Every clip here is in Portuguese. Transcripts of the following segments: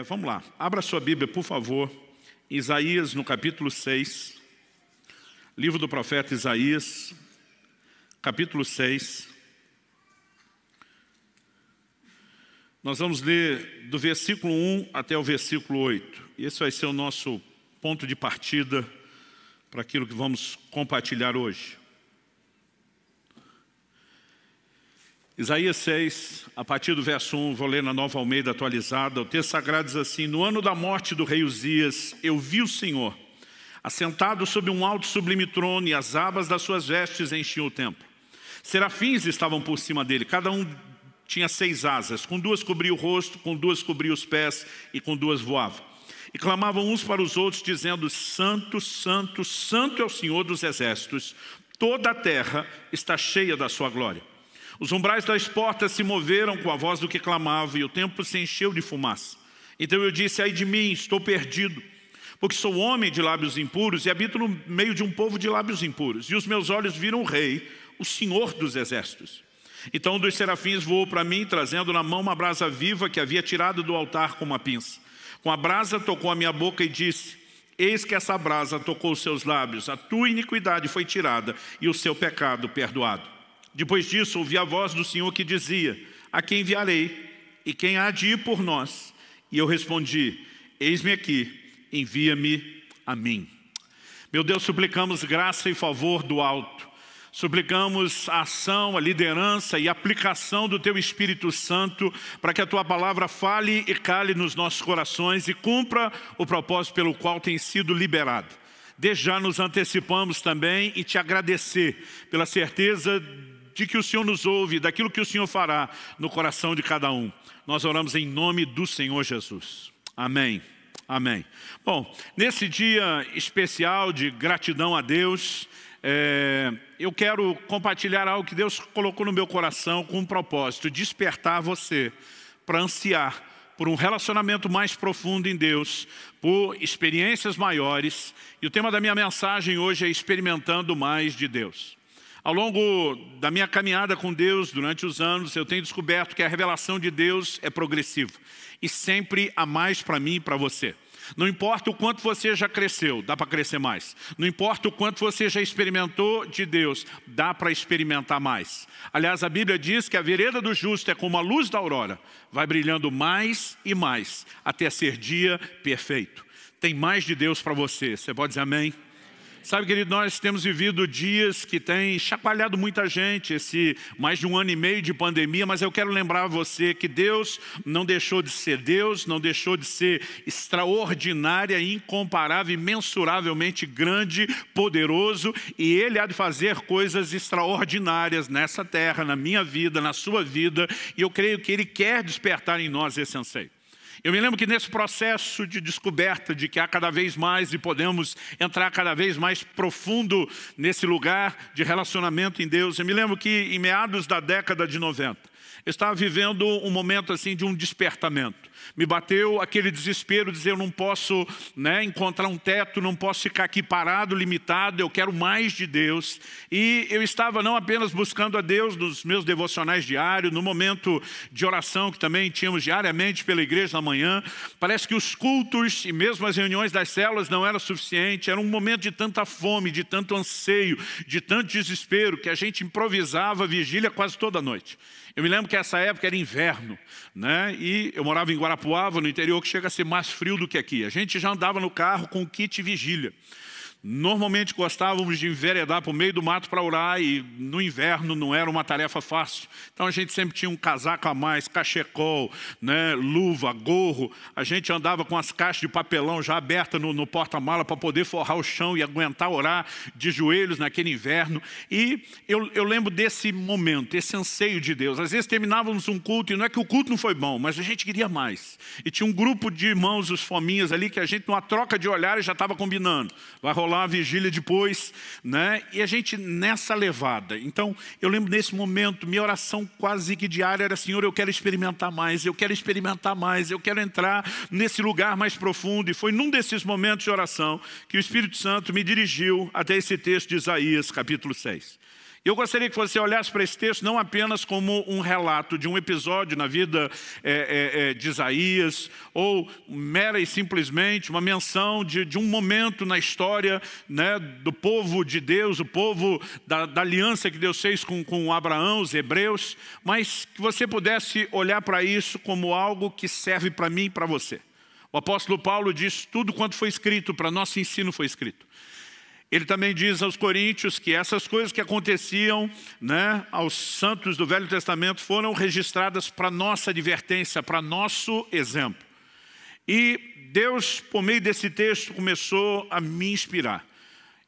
Vamos lá, abra sua Bíblia, por favor, Isaías no capítulo 6, livro do profeta Isaías, capítulo 6. Nós vamos ler do versículo 1 até o versículo 8. Esse vai ser o nosso ponto de partida para aquilo que vamos compartilhar hoje. Isaías 6, a partir do verso 1, vou ler na Nova Almeida atualizada. O texto sagrado diz assim: no ano da morte do rei Uzias, eu vi o Senhor, assentado sobre um alto e sublime trono, e as abas das suas vestes enchiam o templo. Serafins estavam por cima dele, cada um tinha 6 asas, com 2 cobria o rosto, com 2 cobria os pés, e com 2 voava. E clamavam uns para os outros, dizendo: Santo, Santo, Santo é o Senhor dos exércitos, toda a terra está cheia da sua glória. Os umbrais das portas se moveram com a voz do que clamava, e o templo se encheu de fumaça. Então eu disse: ai de mim, estou perdido, porque sou homem de lábios impuros e habito no meio de um povo de lábios impuros. E os meus olhos viram o rei, o Senhor dos exércitos. Então um dos serafins voou para mim, trazendo na mão uma brasa viva que havia tirado do altar com uma pinça. Com a brasa tocou a minha boca e disse: eis que essa brasa tocou os seus lábios, a tua iniquidade foi tirada e o seu pecado perdoado. Depois disso, ouvi a voz do Senhor que dizia: a quem enviarei? E quem há de ir por nós? E eu respondi: eis-me aqui, envia-me a mim. Meu Deus, suplicamos graça e favor do alto. Suplicamos a ação, a liderança e a aplicação do Teu Espírito Santo para que a Tua palavra fale e cale nos nossos corações e cumpra o propósito pelo qual tem sido liberado. Desde já nos antecipamos também e Te agradecer pela certeza de que o Senhor nos ouve, daquilo que o Senhor fará no coração de cada um. Nós oramos em nome do Senhor Jesus. Amém. Amém. Bom, nesse dia especial de gratidão a Deus, eu quero compartilhar algo que Deus colocou no meu coração com um propósito: despertar você para ansiar por um relacionamento mais profundo em Deus, por experiências maiores. E o tema da minha mensagem hoje é experimentando mais de Deus. Ao longo da minha caminhada com Deus, durante os anos, eu tenho descoberto que a revelação de Deus é progressiva e sempre há mais para mim e para você. Não importa o quanto você já cresceu, dá para crescer mais. Não importa o quanto você já experimentou de Deus, dá para experimentar mais. Aliás, a Bíblia diz que a vereda do justo é como a luz da aurora, vai brilhando mais e mais, até ser dia perfeito. Tem mais de Deus para você. Você pode dizer amém? Sabe, querido, nós temos vivido dias que têm chacoalhado muita gente, esse mais de 1 ano e meio de pandemia, mas eu quero lembrar a você que Deus não deixou de ser Deus, não deixou de ser extraordinária, incomparável, imensuravelmente grande, poderoso, e Ele há de fazer coisas extraordinárias nessa terra, na minha vida, na sua vida, e eu creio que Ele quer despertar em nós esse anseio. Eu me lembro que nesse processo de descoberta de que há cada vez mais e podemos entrar cada vez mais profundo nesse lugar de relacionamento em Deus, eu me lembro que em meados da década de 90, eu estava vivendo um momento assim de um despertamento. Me bateu aquele desespero de dizer: eu não posso encontrar um teto, não posso ficar aqui parado, limitado, eu quero mais de Deus. E eu estava não apenas buscando a Deus nos meus devocionais diários, no momento de oração que também tínhamos diariamente pela igreja na manhã. Parece que os cultos e mesmo as reuniões das células não eram suficientes. Era um momento de tanta fome, de tanto anseio, de tanto desespero, que a gente improvisava a vigília quase toda noite. Eu me lembro que essa época era inverno, e eu morava em Guarapuava, no interior, que chega a ser mais frio do que aqui. A gente já andava no carro com o kit vigília. Normalmente gostávamos de enveredar para o meio do mato para orar, e no inverno não era uma tarefa fácil. Então a gente sempre tinha um casaco a mais, cachecol, luva, gorro. A gente andava com as caixas de papelão já abertas no porta-mala para poder forrar o chão e aguentar orar de joelhos naquele inverno. E eu lembro desse momento, esse anseio de Deus. Às vezes terminávamos um culto, e não é que o culto não foi bom, mas a gente queria mais. E tinha um grupo de irmãos, os fominhas ali, que a gente, numa troca de olhares, já estava combinando. Vai rolar a vigília depois, e a gente nessa levada. Então, eu lembro nesse momento, minha oração quase que diária era: Senhor, eu quero experimentar mais, eu quero experimentar mais, eu quero entrar nesse lugar mais profundo. E foi num desses momentos de oração que o Espírito Santo me dirigiu até esse texto de Isaías, capítulo 6. Eu gostaria que você olhasse para esse texto não apenas como um relato de um episódio na vida de Isaías, ou mera e simplesmente uma menção de um momento na história, né, do povo de Deus, o povo da aliança que Deus fez com Abraão, os hebreus, mas que você pudesse olhar para isso como algo que serve para mim e para você. O apóstolo Paulo diz: tudo quanto foi escrito para nosso ensino foi escrito. Ele também diz aos coríntios que essas coisas que aconteciam, né, aos santos do Velho Testamento foram registradas para nossa advertência, para nosso exemplo. E Deus, por meio desse texto, começou a me inspirar.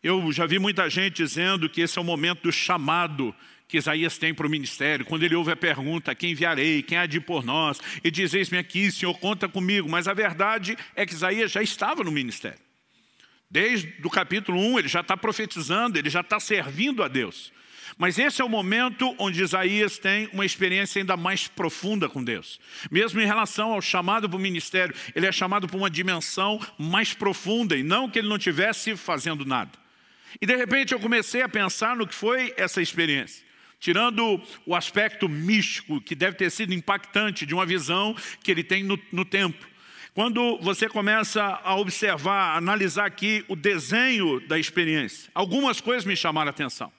Eu já vi muita gente dizendo que esse é o momento do chamado que Isaías tem para o ministério, quando ele ouve a pergunta: quem enviarei, quem há de ir por nós? E diz: eis-me aqui, Senhor, conta comigo. Mas a verdade é que Isaías já estava no ministério. Desde o capítulo 1, ele já está profetizando, ele já está servindo a Deus. Mas esse é o momento onde Isaías tem uma experiência ainda mais profunda com Deus. Mesmo em relação ao chamado para o ministério, ele é chamado para uma dimensão mais profunda, e não que ele não estivesse fazendo nada. E de repente eu comecei a pensar no que foi essa experiência. Tirando o aspecto místico, que deve ter sido impactante, de uma visão que ele tem no templo. Quando você começa a observar, a analisar aqui o desenho da experiência, algumas coisas me chamaram a atenção.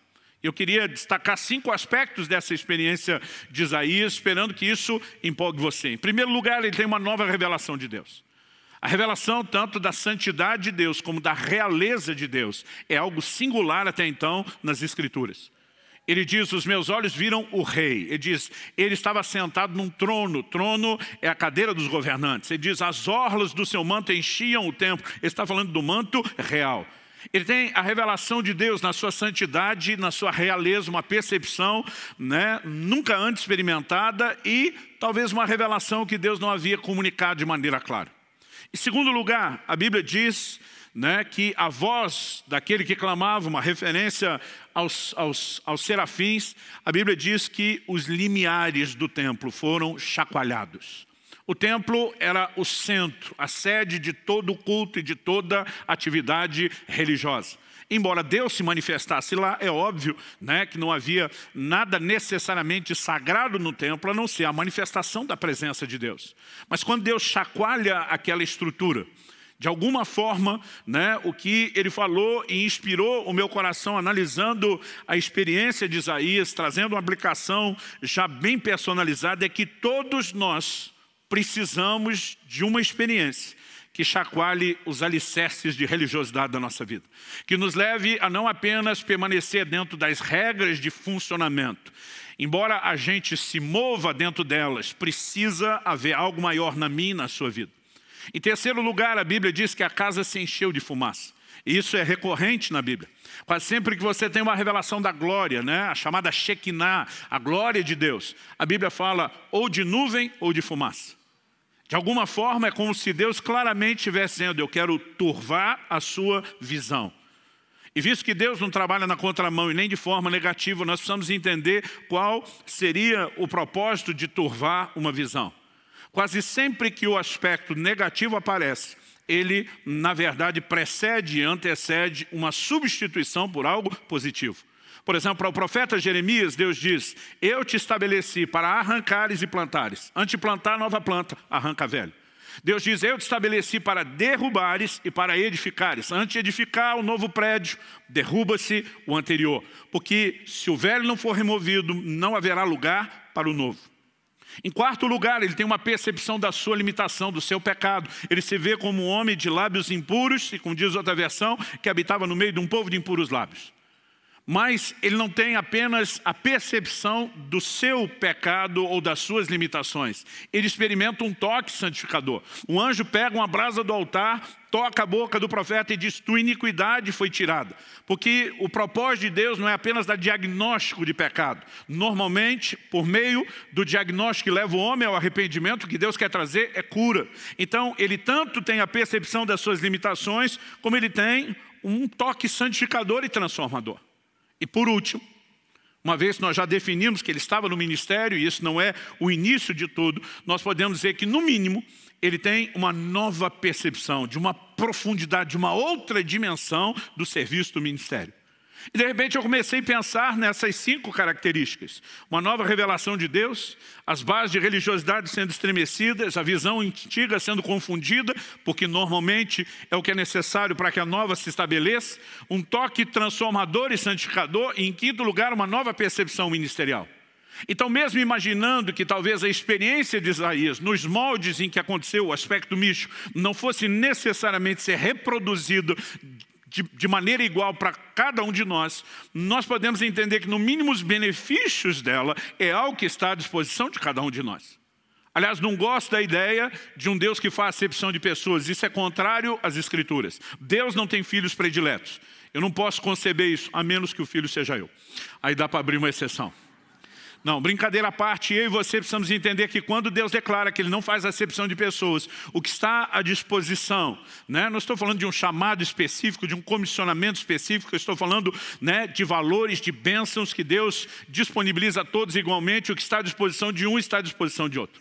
Eu queria destacar 5 aspectos dessa experiência de Isaías, esperando que isso empolgue você. Em primeiro lugar, ele tem uma nova revelação de Deus. A revelação tanto da santidade de Deus como da realeza de Deus é algo singular até então nas Escrituras. Ele diz: os meus olhos viram o rei. Ele diz: ele estava sentado num trono. Trono é a cadeira dos governantes. Ele diz: as orlas do seu manto enchiam o templo. Ele está falando do manto real. Ele tem a revelação de Deus na sua santidade, na sua realeza, uma percepção, né, nunca antes experimentada, e talvez uma revelação que Deus não havia comunicado de maneira clara. Em segundo lugar, a Bíblia diz, né, que a voz daquele que clamava, uma referência aos serafins, a Bíblia diz que os limiares do templo foram chacoalhados. O templo era o centro, a sede de todo o culto e de toda atividade religiosa. Embora Deus se manifestasse lá, é óbvio, né, que não havia nada necessariamente sagrado no templo, a não ser a manifestação da presença de Deus. Mas quando Deus chacoalha aquela estrutura, de alguma forma, né, o que ele falou e inspirou o meu coração analisando a experiência de Isaías, trazendo uma aplicação já bem personalizada, é que todos nós precisamos de uma experiência que chacoalhe os alicerces de religiosidade da nossa vida. Que nos leve a não apenas permanecer dentro das regras de funcionamento. Embora a gente se mova dentro delas, precisa haver algo maior na minha e na sua vida. Em terceiro lugar, a Bíblia diz que a casa se encheu de fumaça. E isso é recorrente na Bíblia. Quase sempre que você tem uma revelação da glória, né, a chamada Shekinah, a glória de Deus, a Bíblia fala ou de nuvem ou de fumaça. De alguma forma é como se Deus claramente estivesse dizendo: eu quero turvar a sua visão. E visto que Deus não trabalha na contramão e nem de forma negativa, nós precisamos entender qual seria o propósito de turvar uma visão. Quase sempre que o aspecto negativo aparece, ele, na verdade, precede e antecede uma substituição por algo positivo. Por exemplo, para o profeta Jeremias, Deus diz: eu te estabeleci para arrancares e plantares. Antes de plantar nova planta, arranca velho. Deus diz: eu te estabeleci para derrubares e para edificares. Antes de edificar o novo prédio, derruba-se o anterior. Porque se o velho não for removido, não haverá lugar para o novo. Em quarto lugar, ele tem uma percepção da sua limitação, do seu pecado. Ele se vê como um homem de lábios impuros, e como diz outra versão, que habitava no meio de um povo de impuros lábios. Mas ele não tem apenas a percepção do seu pecado ou das suas limitações. Ele experimenta um toque santificador. Um anjo pega uma brasa do altar, toca a boca do profeta e diz: tua iniquidade foi tirada. Porque o propósito de Deus não é apenas dar diagnóstico de pecado. Normalmente, por meio do diagnóstico que leva o homem ao arrependimento, o que Deus quer trazer é cura. Então, ele tanto tem a percepção das suas limitações, como ele tem um toque santificador e transformador. E por último, uma vez que nós já definimos que ele estava no ministério, e isso não é o início de tudo, nós podemos dizer que, no mínimo, ele tem uma nova percepção, de uma profundidade, de uma outra dimensão do serviço do ministério. E de repente eu comecei a pensar nessas 5 características. Uma nova revelação de Deus, as bases de religiosidade sendo estremecidas, a visão antiga sendo confundida, porque normalmente é o que é necessário para que a nova se estabeleça, um toque transformador e santificador, e em quinto lugar, uma nova percepção ministerial. Então, mesmo imaginando que talvez a experiência de Isaías, nos moldes em que aconteceu o aspecto místico, não fosse necessariamente ser reproduzido de maneira igual para cada um de nós podemos entender que, no mínimo, os benefícios dela é algo que está à disposição de cada um de nós. Aliás, não gosto da ideia de um Deus que faz acepção de pessoas. Isso é contrário às Escrituras. Deus não tem filhos prediletos. Eu não posso conceber isso, a menos que o filho seja eu. Aí dá para abrir uma exceção. Não, brincadeira à parte, eu e você precisamos entender que quando Deus declara que Ele não faz acepção de pessoas, o que está à disposição, né? Não estou falando de um chamado específico, de um comissionamento específico, eu estou falando, né, de valores, de bênçãos que Deus disponibiliza a todos igualmente, o que está à disposição de um está à disposição de outro.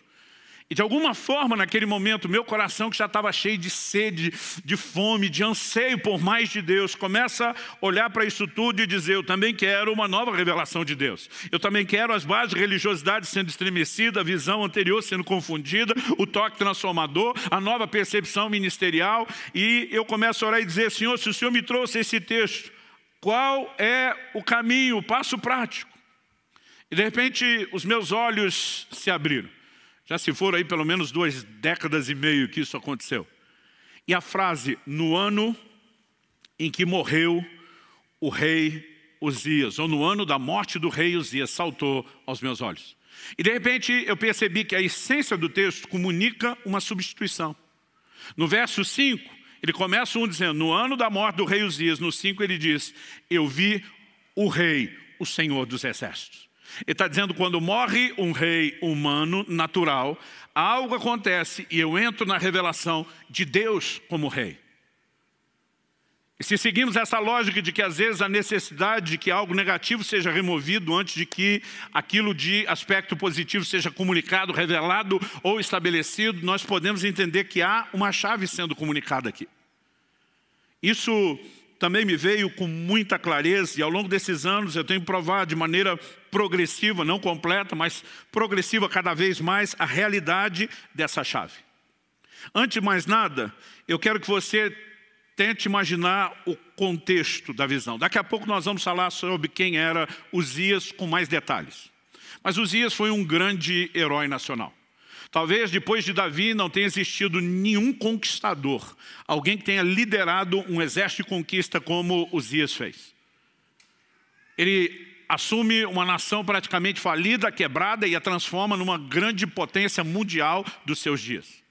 E de alguma forma, naquele momento, meu coração que já estava cheio de sede, de fome, de anseio por mais de Deus, começa a olhar para isso tudo e dizer, eu também quero uma nova revelação de Deus. Eu também quero as bases de religiosidade sendo estremecida, a visão anterior sendo confundida, o toque transformador, a nova percepção ministerial. E eu começo a orar e dizer, Senhor, se o Senhor me trouxe esse texto, qual é o caminho, o passo prático? E de repente, os meus olhos se abriram. Já se foram aí pelo menos 2 décadas e meio que isso aconteceu. E a frase, no ano em que morreu o rei Uzias, ou no ano da morte do rei Uzias, saltou aos meus olhos. E de repente eu percebi que a essência do texto comunica uma substituição. No verso 5, ele começa dizendo, no ano da morte do rei Uzias, no 5 ele diz, eu vi o rei, o Senhor dos exércitos. Ele está dizendo, quando morre um rei humano, natural, algo acontece e eu entro na revelação de Deus como rei. E se seguimos essa lógica de que às vezes a necessidade de que algo negativo seja removido antes de que aquilo de aspecto positivo seja comunicado, revelado ou estabelecido, nós podemos entender que há uma chave sendo comunicada aqui. Isso também me veio com muita clareza e ao longo desses anos eu tenho provado de maneira progressiva, não completa, mas progressiva cada vez mais a realidade dessa chave. Antes de mais nada, eu quero que você tente imaginar o contexto da visão. Daqui a pouco nós vamos falar sobre quem era Uzias com mais detalhes. Mas Uzias foi um grande herói nacional. Talvez depois de Davi não tenha existido nenhum conquistador, alguém que tenha liderado um exército de conquista como Uzias fez. Ele assume uma nação praticamente falida, quebrada e a transforma numa grande potência mundial dos seus dias.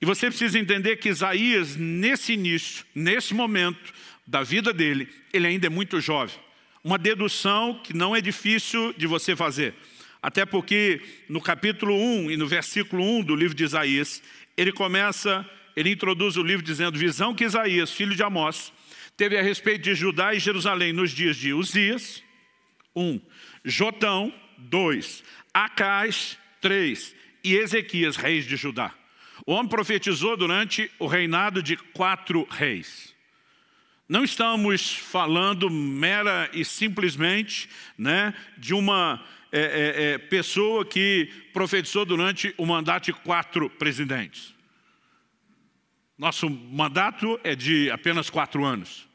E você precisa entender que Isaías, nesse início, nesse momento da vida dele, ele ainda é muito jovem. Uma dedução que não é difícil de você fazer. Até porque no capítulo 1 e no versículo 1 do livro de Isaías, ele introduz o livro dizendo, visão que Isaías, filho de Amós, teve a respeito de Judá e Jerusalém nos dias de Uzias, 1, Jotão, 2, Acais, 3 e Ezequias, reis de Judá. O homem profetizou durante o reinado de 4 reis. Não estamos falando mera e simplesmente, né, de uma pessoa que profetizou durante o mandato de 4 presidentes. Nosso mandato é de apenas 4 anos.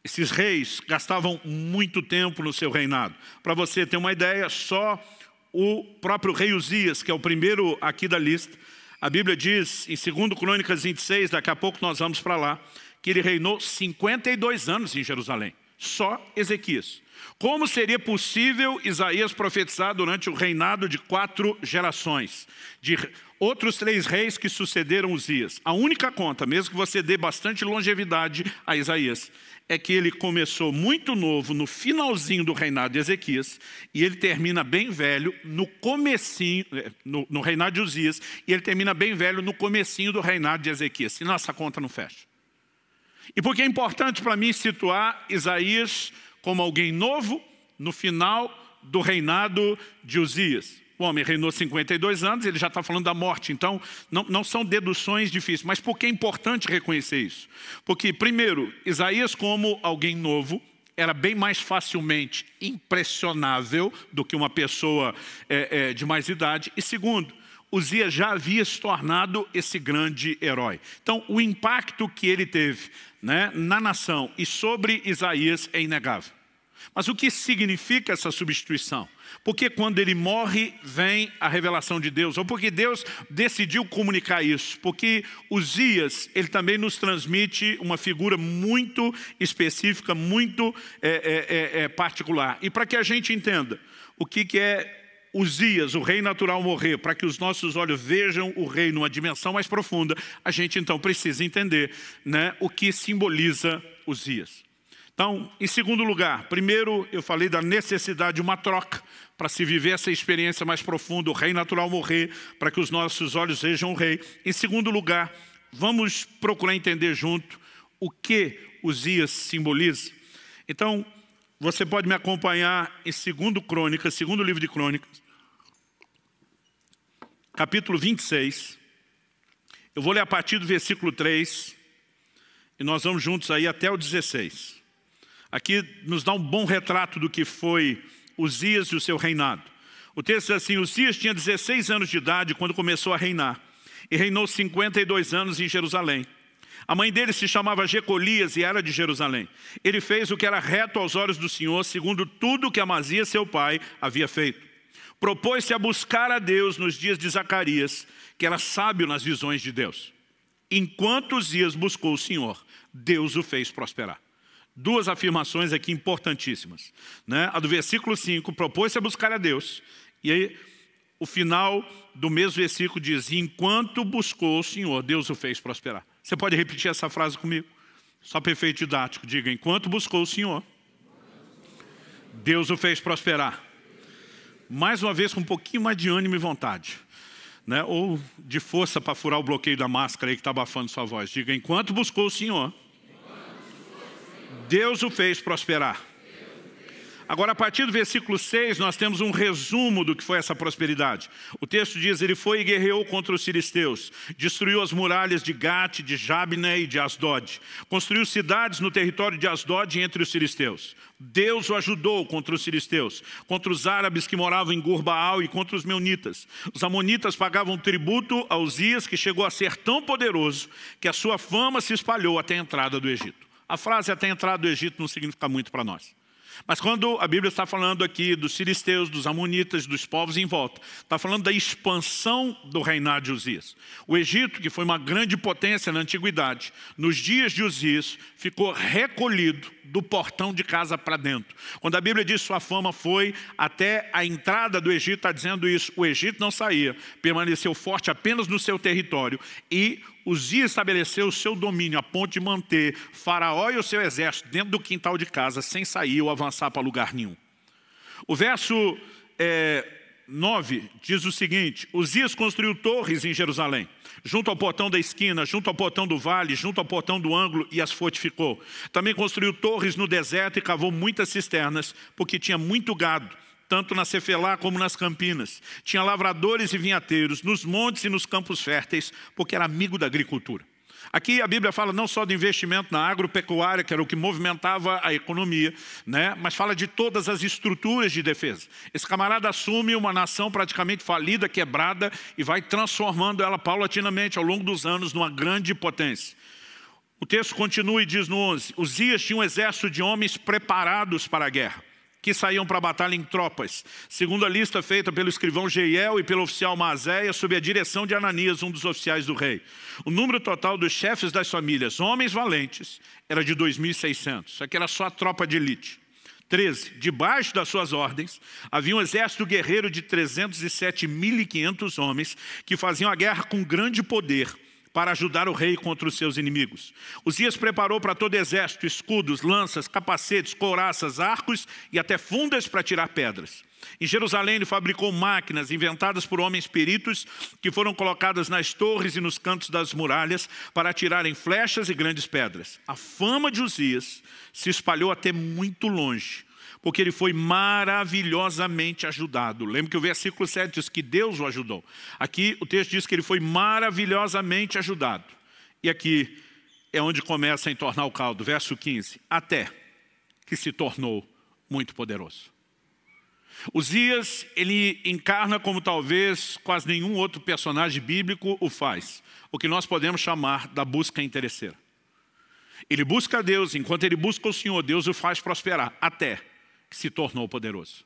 Esses reis gastavam muito tempo no seu reinado. Para você ter uma ideia, só o próprio rei Uzias, que é o primeiro aqui da lista, a Bíblia diz, em 2 Crônicas 26, daqui a pouco nós vamos para lá, que ele reinou 52 anos em Jerusalém. Só Ezequias. Como seria possível Isaías profetizar durante o reinado de 4 gerações, de outros 3 reis que sucederam Uzias? A única conta, mesmo que você dê bastante longevidade a Isaías, é que ele começou muito novo no finalzinho do reinado de Ezequias e ele termina bem velho no comecinho, no reinado de Uzias, e ele termina bem velho no comecinho do reinado de Ezequias, senão essa conta não fecha. E por que é importante para mim situar Isaías como alguém novo no final do reinado de Uzias? O homem reinou 52 anos, ele já está falando da morte, então não são deduções difíceis. Mas por que é importante reconhecer isso? Porque, primeiro, Isaías como alguém novo, era bem mais facilmente impressionável do que uma pessoa de mais idade. E segundo, Uzias já havia se tornado esse grande herói. Então, o impacto que ele teve, né, na nação e sobre Isaías é inegável. Mas o que significa essa substituição? Porque quando ele morre, vem a revelação de Deus, ou porque Deus decidiu comunicar isso. Porque Uzias, ele também nos transmite uma figura muito específica, muito particular. E para que a gente entenda o que é Uzias, o rei natural, morrer, para que os nossos olhos vejam o rei numa dimensão mais profunda, a gente então precisa entender, né, o que simboliza Uzias. Então, em segundo lugar, primeiro eu falei da necessidade de uma troca para se viver essa experiência mais profunda, o rei natural morrer, para que os nossos olhos vejam o rei. Em segundo lugar, vamos procurar entender junto o que Uzias simboliza. Então, você pode me acompanhar em 2 Crônicas, segundo livro de Crônicas, capítulo 26. Eu vou ler a partir do versículo 3 e nós vamos juntos aí até o 16. Aqui nos dá um bom retrato do que foi Uzias e o seu reinado. O texto diz assim: Uzias tinha 16 anos de idade quando começou a reinar, e reinou 52 anos em Jerusalém. A mãe dele se chamava Jecolias e era de Jerusalém. Ele fez o que era reto aos olhos do Senhor, segundo tudo que Amazias, seu pai, havia feito. Propôs-se a buscar a Deus nos dias de Zacarias, que era sábio nas visões de Deus. Enquanto Uzias buscou o Senhor, Deus o fez prosperar. Duas afirmações aqui importantíssimas, né? A do versículo 5, propôs-se a buscar a Deus. E aí, o final do mesmo versículo diz: enquanto buscou o Senhor, Deus o fez prosperar. Você pode repetir essa frase comigo? Só para efeito didático, diga: enquanto buscou o Senhor, Deus o fez prosperar. Mais uma vez, com um pouquinho mais de ânimo e vontade, né? Ou de força para furar o bloqueio da máscara aí que está abafando sua voz. Diga: enquanto buscou o Senhor, Deus o fez prosperar. Agora, a partir do versículo 6, nós temos um resumo do que foi essa prosperidade. O texto diz: ele foi e guerreou contra os filisteus, destruiu as muralhas de Gate, de Jabne e de Asdod, construiu cidades no território de Asdod entre os filisteus. Deus o ajudou contra os filisteus, contra os árabes que moravam em Gur-Baal e contra os meunitas. Os amonitas pagavam tributo a Uzias, que chegou a ser tão poderoso que a sua fama se espalhou até a entrada do Egito. A frase até a entrada do Egito não significa muito para nós. Mas quando a Bíblia está falando aqui dos filisteus, dos amonitas, dos povos em volta, está falando da expansão do reinado de Uzias. O Egito, que foi uma grande potência na antiguidade, nos dias de Uzias, ficou recolhido do portão de casa para dentro. Quando a Bíblia diz sua fama foi até a entrada do Egito, está dizendo isso. O Egito não saía, permaneceu forte apenas no seu território, e Uzias estabeleceu o seu domínio a ponto de manter Faraó e o seu exército dentro do quintal de casa, sem sair ou avançar para lugar nenhum. O verso 9 diz o seguinte: Uzias construiu torres em Jerusalém, junto ao portão da esquina, junto ao portão do vale, junto ao portão do ângulo, e as fortificou. Também construiu torres no deserto e cavou muitas cisternas, porque tinha muito gado, tanto na Cefelá como nas campinas. Tinha lavradores e vinhateiros, nos montes e nos campos férteis, porque era amigo da agricultura. Aqui a Bíblia fala não só do investimento na agropecuária, que era o que movimentava a economia, né? Mas fala de todas as estruturas de defesa. Esse camarada assume uma nação praticamente falida, quebrada, e vai transformando ela paulatinamente ao longo dos anos numa grande potência. O texto continua e diz no 11, Uzias tinha um exército de homens preparados para a guerra, que saíam para a batalha em tropas, segundo a lista feita pelo escrivão Jeiel e pelo oficial Maazéia, sob a direção de Ananias, um dos oficiais do rei. O número total dos chefes das famílias, homens valentes, era de 2.600. Isso aqui era só a tropa de elite. 13. Debaixo das suas ordens, havia um exército guerreiro de 307.500 homens que faziam a guerra com grande poder, para ajudar o rei contra os seus inimigos. Uzias preparou para todo exército escudos, lanças, capacetes, couraças, arcos e até fundas para tirar pedras. Em Jerusalém ele fabricou máquinas inventadas por homens peritos que foram colocadas nas torres e nos cantos das muralhas para atirarem flechas e grandes pedras. A fama de Uzias se espalhou até muito longe, porque ele foi maravilhosamente ajudado. Lembra que o versículo 7 diz que Deus o ajudou. Aqui o texto diz que ele foi maravilhosamente ajudado. E aqui é onde começa a entornar o caldo. Verso 15. Até que se tornou muito poderoso. Uzias, ele encarna como talvez quase nenhum outro personagem bíblico o faz, o que nós podemos chamar da busca interesseira. Ele busca a Deus, enquanto ele busca o Senhor, Deus o faz prosperar, até que se tornou poderoso.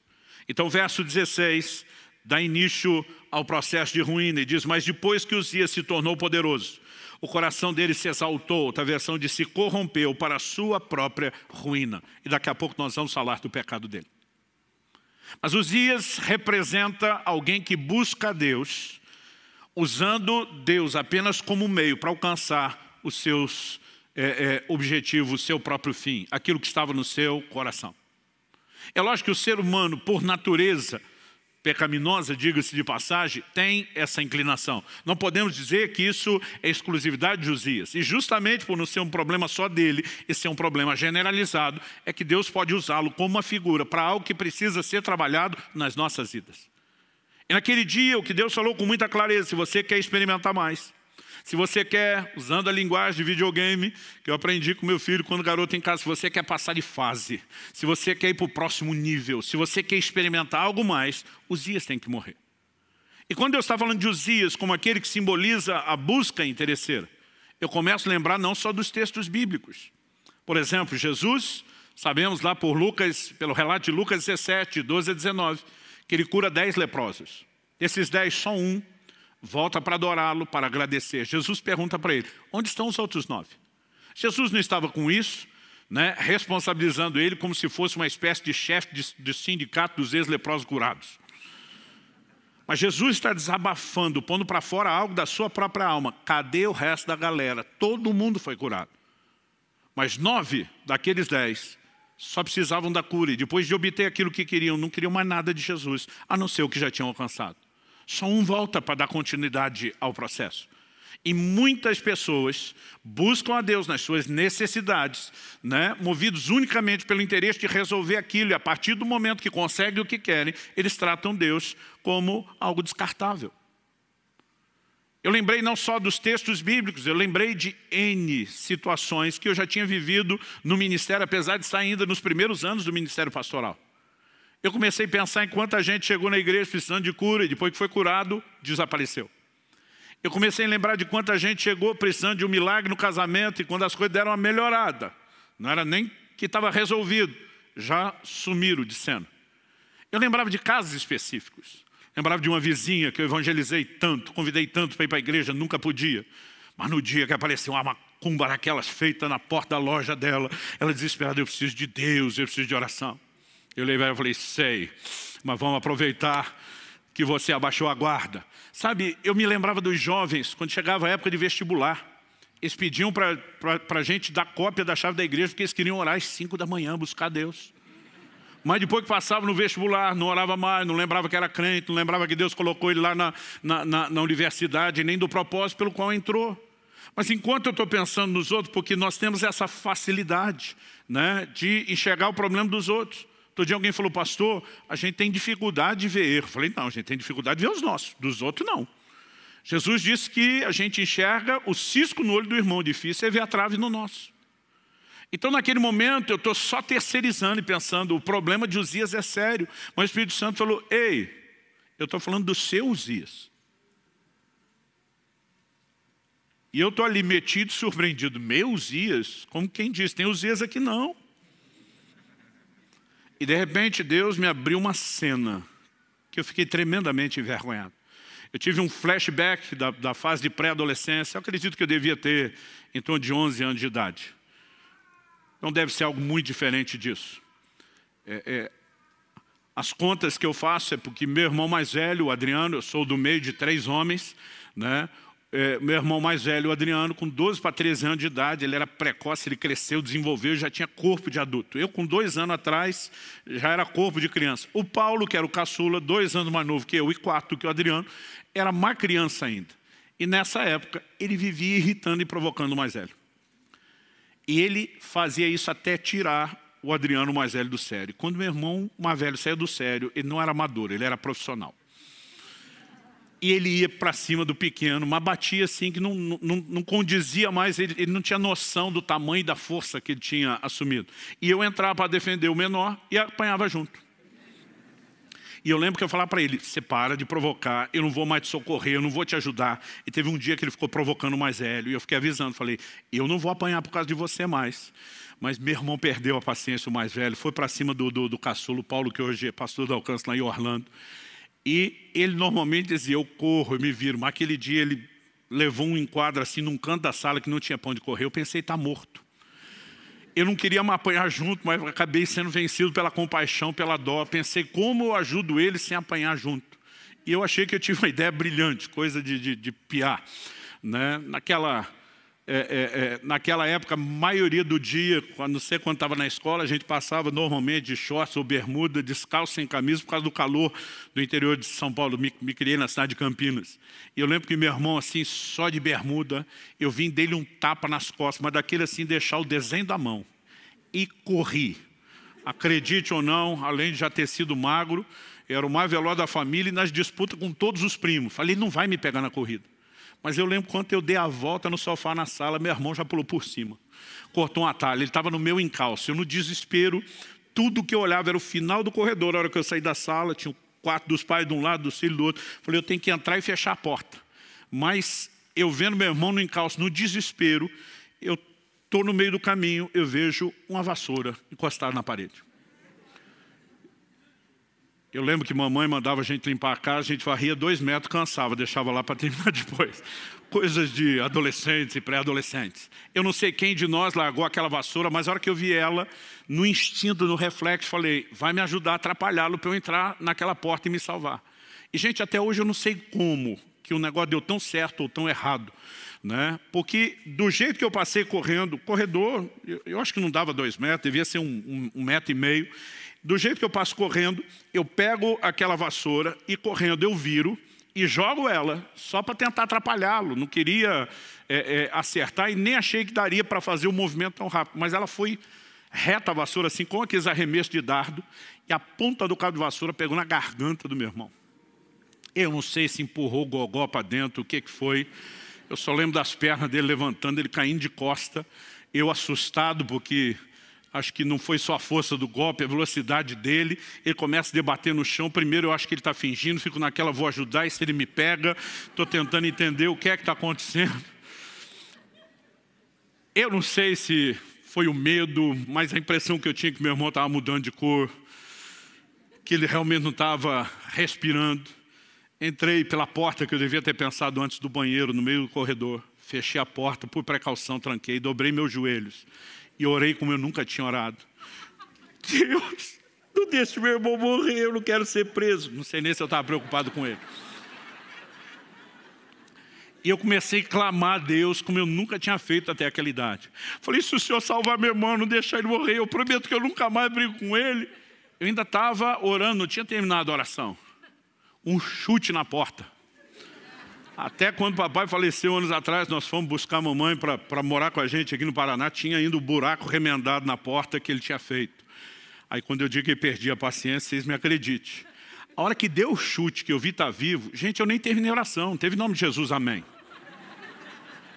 Então, verso 16 dá início ao processo de ruína e diz: mas depois que Uzias se tornou poderoso, o coração dele se exaltou, outra versão diz, se corrompeu para a sua própria ruína. E daqui a pouco nós vamos falar do pecado dele. Mas Uzias representa alguém que busca a Deus, usando Deus apenas como meio para alcançar os seus objetivos, o seu próprio fim, aquilo que estava no seu coração. É lógico que o ser humano, por natureza pecaminosa, diga-se de passagem, tem essa inclinação. Não podemos dizer que isso é exclusividade de Uzias. E justamente por não ser um problema só dele, e ser um problema generalizado, é que Deus pode usá-lo como uma figura para algo que precisa ser trabalhado nas nossas vidas. E naquele dia, o que Deus falou com muita clareza: se você quer experimentar mais, se você quer, usando a linguagem de videogame, que eu aprendi com meu filho quando garoto em casa, se você quer passar de fase, se você quer ir para o próximo nível, se você quer experimentar algo mais, Uzias tem que morrer. E quando Deus está falando de Uzias como aquele que simboliza a busca interesseira, eu começo a lembrar não só dos textos bíblicos. Por exemplo, Jesus, sabemos lá por Lucas, pelo relato de Lucas 17, 12 a 19, que ele cura 10 leprosos. Desses 10, só um volta para adorá-lo, para agradecer. Jesus pergunta para ele: onde estão os outros 9? Jesus não estava com isso, né, responsabilizando ele como se fosse uma espécie de chefe de sindicato dos ex-leprosos curados. Mas Jesus está desabafando, pondo para fora algo da sua própria alma. Cadê o resto da galera? Todo mundo foi curado. Mas 9 daqueles 10 só precisavam da cura. E depois de obter aquilo que queriam, não queriam mais nada de Jesus, a não ser o que já tinham alcançado. Só um volta para dar continuidade ao processo. E muitas pessoas buscam a Deus nas suas necessidades, né, movidos unicamente pelo interesse de resolver aquilo. E a partir do momento que conseguem o que querem, eles tratam Deus como algo descartável. Eu lembrei não só dos textos bíblicos, eu lembrei de N situações que eu já tinha vivido no ministério, apesar de estar ainda nos primeiros anos do ministério pastoral. Eu comecei a pensar em quanta gente chegou na igreja precisando de cura e depois que foi curado, desapareceu. Eu comecei a lembrar de quanta gente chegou precisando de um milagre no casamento e quando as coisas deram uma melhorada, não era nem que estava resolvido, já sumiram de cena. Eu lembrava de casos específicos. Lembrava de uma vizinha que eu evangelizei tanto, convidei tanto para ir para a igreja, nunca podia. Mas no dia que apareceu uma macumba daquelas feita na porta da loja dela, ela desesperada: eu preciso de Deus, eu preciso de oração. Eu levei e falei: sei, mas vamos aproveitar que você abaixou a guarda. Sabe, eu me lembrava dos jovens, quando chegava a época de vestibular, eles pediam para a gente dar cópia da chave da igreja, porque eles queriam orar às 5 da manhã, buscar Deus. Mas depois que passava no vestibular, não orava mais, não lembrava que era crente, não lembrava que Deus colocou ele lá na universidade, nem do propósito pelo qual entrou. Mas enquanto eu estou pensando nos outros, porque nós temos essa facilidade, né, de enxergar o problema dos outros. Outro dia alguém falou: pastor, a gente tem dificuldade de ver erro. Eu falei: não, a gente tem dificuldade de ver os nossos, dos outros não. Jesus disse que a gente enxerga o cisco no olho do irmão, difícil é ver a trave no nosso. Então naquele momento eu estou só terceirizando e pensando: o problema de Uzias é sério. Mas o Espírito Santo falou: ei, eu estou falando do seu Uzias. E eu estou ali metido, surpreendido: meu Uzias? Como quem diz, tem Uzias aqui não. E de repente Deus me abriu uma cena que eu fiquei tremendamente envergonhado. Eu tive um flashback da fase de pré-adolescência. Eu acredito que eu devia ter em torno de 11 anos de idade. Não deve ser algo muito diferente disso. As contas que eu faço é porque meu irmão mais velho, o Adriano, eu sou do meio de 3 homens, né? Meu irmão mais velho, o Adriano, com 12 para 13 anos de idade, ele era precoce, ele cresceu, desenvolveu, já tinha corpo de adulto. Eu, com 2 anos atrás, já era corpo de criança. O Paulo, que era o caçula, 2 anos mais novo que eu e 4 que o Adriano, era mais criança ainda. E nessa época, ele vivia irritando e provocando o mais velho. E ele fazia isso até tirar o Adriano mais velho do sério. Quando meu irmão mais velho saiu do sério, ele não era amador, ele era profissional. e ele ia para cima do pequeno, mas batia assim que não condizia mais, ele não tinha noção do tamanho e da força que ele tinha assumido. E eu entrava para defender o menor e apanhava junto. E eu lembro que eu falava para ele, você para de provocar, eu não vou mais te socorrer, eu não vou te ajudar. E teve um dia que ele ficou provocando o mais velho, e eu fiquei avisando, falei, eu não vou apanhar por causa de você mais. Mas meu irmão perdeu a paciência, o mais velho, foi para cima do caçulo, Paulo, que hoje é pastor do Alcance lá em Orlando. E ele normalmente dizia, eu corro, eu me viro. Mas aquele dia ele levou um enquadro assim num canto da sala que não tinha pra onde correr. Eu pensei, está morto. Eu não queria me apanhar junto, mas acabei sendo vencido pela compaixão, pela dó. Pensei, como eu ajudo ele sem apanhar junto? E eu achei que eu tive uma ideia brilhante, coisa de piar. Né? Naquela época, a maioria do dia, não sei quando estava na escola, a gente passava normalmente de shorts ou bermuda, descalço, sem camisa, por causa do calor do interior de São Paulo. Me criei na cidade de Campinas. E eu lembro que meu irmão, assim, só de bermuda, eu vim dele um tapa nas costas, mas daquele assim, deixar o desenho da mão. E corri. Acredite ou não, além de já ter sido magro, eu era o mais veloz da família e nas disputas com todos os primos. Falei, não vai me pegar na corrida. Mas eu lembro quando eu dei a volta no sofá na sala, meu irmão já pulou por cima. Cortou um atalho, ele estava no meu encalço. Eu no desespero, tudo que eu olhava era o final do corredor. Na hora que eu saí da sala, tinha o quarto dos pais de um lado, dos filhos do outro. Falei, eu tenho que entrar e fechar a porta. Mas eu vendo meu irmão no encalço, no desespero, eu estou no meio do caminho, eu vejo uma vassoura encostada na parede. Eu lembro que mamãe mandava a gente limpar a casa, a gente varria 2 metros, cansava, deixava lá para terminar depois. Coisas de adolescentes e pré-adolescentes. Eu não sei quem de nós largou aquela vassoura, mas a hora que eu vi ela, no instinto, no reflexo, falei, vai me ajudar a atrapalhá-lo para eu entrar naquela porta e me salvar. E, gente, até hoje eu não sei como que o negócio deu tão certo ou tão errado. Né? Porque do jeito que eu passei correndo, corredor, eu acho que não dava 2 metros, devia ser 1,5 metro. Do jeito que eu passo correndo, eu pego aquela vassoura e correndo eu viro e jogo ela só para tentar atrapalhá-lo. Não queria acertar e nem achei que daria para fazer o movimento tão rápido. Mas ela foi reta a vassoura, assim, com aqueles arremessos de dardo, e a ponta do cabo de vassoura pegou na garganta do meu irmão. Eu não sei se empurrou o gogó para dentro, o que foi. Eu só lembro das pernas dele levantando, ele caindo de costa. Eu assustado porque acho que não foi só a força do golpe, a velocidade dele. Ele começa a debater no chão. Primeiro eu acho que ele está fingindo, fico naquela, vou ajudar, e se ele me pega, estou tentando entender o que é que está acontecendo. Eu não sei se foi o medo, mas a impressão que eu tinha que meu irmão estava mudando de cor, que ele realmente não estava respirando. Entrei pela porta que eu devia ter pensado antes do banheiro, no meio do corredor. Fechei a porta, por precaução, tranquei, dobrei meus joelhos. E orei como eu nunca tinha orado. Deus, não deixe meu irmão morrer, eu não quero ser preso. Não sei nem se eu estava preocupado com ele. E eu comecei a clamar a Deus como eu nunca tinha feito até aquela idade. Falei, se o Senhor salvar meu irmão, não deixar ele morrer, eu prometo que eu nunca mais brigo com ele. Eu ainda estava orando, não tinha terminado a oração. Um chute na porta. Até quando o papai faleceu anos atrás, nós fomos buscar a mamãe para morar com a gente aqui no Paraná, tinha ainda o buraco remendado na porta que ele tinha feito. Aí quando eu digo que perdi a paciência, vocês me acreditem. A hora que deu o chute, que eu vi estar vivo, gente, eu nem terminei a oração, não teve nome de Jesus, amém.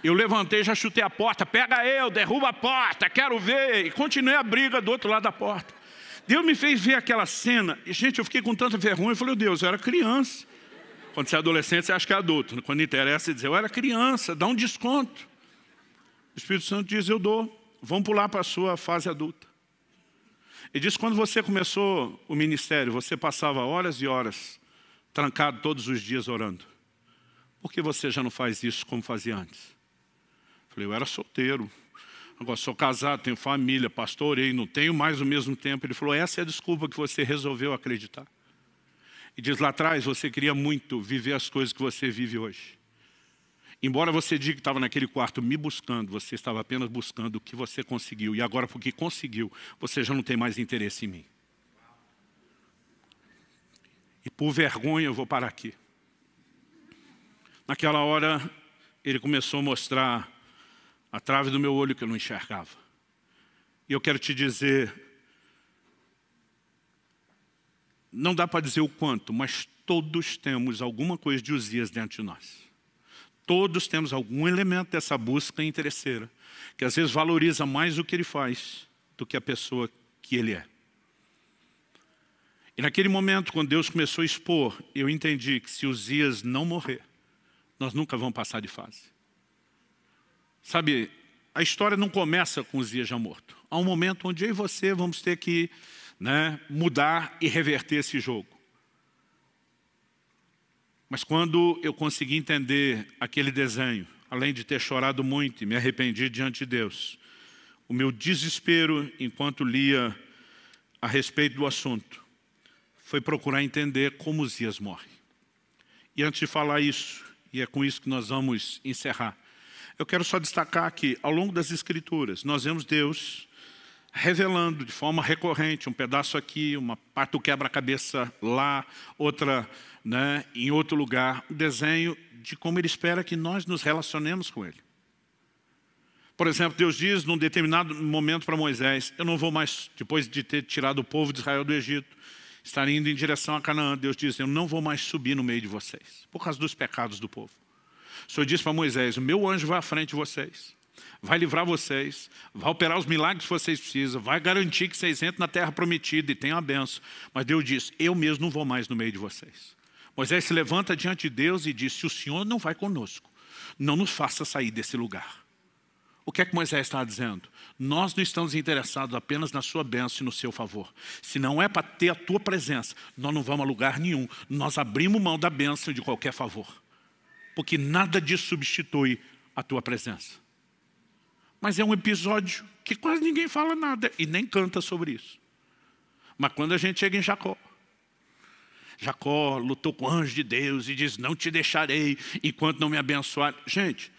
Eu levantei, já chutei a porta, pega eu, derruba a porta, quero ver. E continuei a briga do outro lado da porta. Deus me fez ver aquela cena, e gente, eu fiquei com tanta vergonha, eu falei, Deus, eu era criança. Quando você é adolescente, você acha que é adulto. Quando interessa, dizer, eu era criança, dá um desconto. O Espírito Santo diz, eu dou. Vamos pular para a sua fase adulta. Ele diz, quando você começou o ministério, você passava horas e horas trancado todos os dias orando. Por que você já não faz isso como fazia antes? Eu falei, eu era solteiro. Agora sou casado, tenho família, pastorei, não tenho mais o mesmo tempo. Ele falou, essa é a desculpa que você resolveu acreditar. E diz, lá atrás você queria muito viver as coisas que você vive hoje. Embora você diga que estava naquele quarto me buscando, você estava apenas buscando o que você conseguiu. E agora, porque conseguiu, você já não tem mais interesse em mim. E por vergonha eu vou parar aqui. Naquela hora, ele começou a mostrar a trave do meu olho que eu não enxergava. E eu quero te dizer, não dá para dizer o quanto, mas todos temos alguma coisa de Uzias dentro de nós. Todos temos algum elemento dessa busca interesseira, que às vezes valoriza mais o que ele faz do que a pessoa que ele é. E naquele momento, quando Deus começou a expor, eu entendi que se Uzias não morrer, nós nunca vamos passar de fase. Sabe, a história não começa com Uzias já morto. Há um momento onde eu e você vamos ter que mudar e reverter esse jogo. Mas quando eu consegui entender aquele desenho, além de ter chorado muito e me arrependi diante de Deus, o meu desespero enquanto lia a respeito do assunto foi procurar entender como Uzias morre. E antes de falar isso, e é com isso que nós vamos encerrar, eu quero só destacar que ao longo das Escrituras nós vemos Deus revelando de forma recorrente, um pedaço aqui, uma parte do quebra-cabeça lá, outra em outro lugar, um desenho de como Ele espera que nós nos relacionemos com Ele. Por exemplo, Deus diz num determinado momento para Moisés, eu não vou mais, depois de ter tirado o povo de Israel do Egito, estar indo em direção a Canaã, Deus diz, eu não vou mais subir no meio de vocês, por causa dos pecados do povo. O Senhor disse para Moisés, o meu anjo vai à frente de vocês, vai livrar vocês, vai operar os milagres que vocês precisam, vai garantir que vocês entrem na terra prometida e tenham a bênção. Mas Deus diz, eu mesmo não vou mais no meio de vocês. Moisés se levanta diante de Deus e diz, se o Senhor não vai conosco, não nos faça sair desse lugar. O que é que Moisés está dizendo? Nós não estamos interessados apenas na sua bênção e no seu favor. Se não é para ter a tua presença, nós não vamos a lugar nenhum. Nós abrimos mão da bênção de qualquer favor. Porque nada disso substitui a tua presença. Mas é um episódio que quase ninguém fala nada e nem canta sobre isso. Mas quando a gente chega em Jacó, Jacó lutou com o anjo de Deus e diz, não te deixarei enquanto não me abençoar. Gente,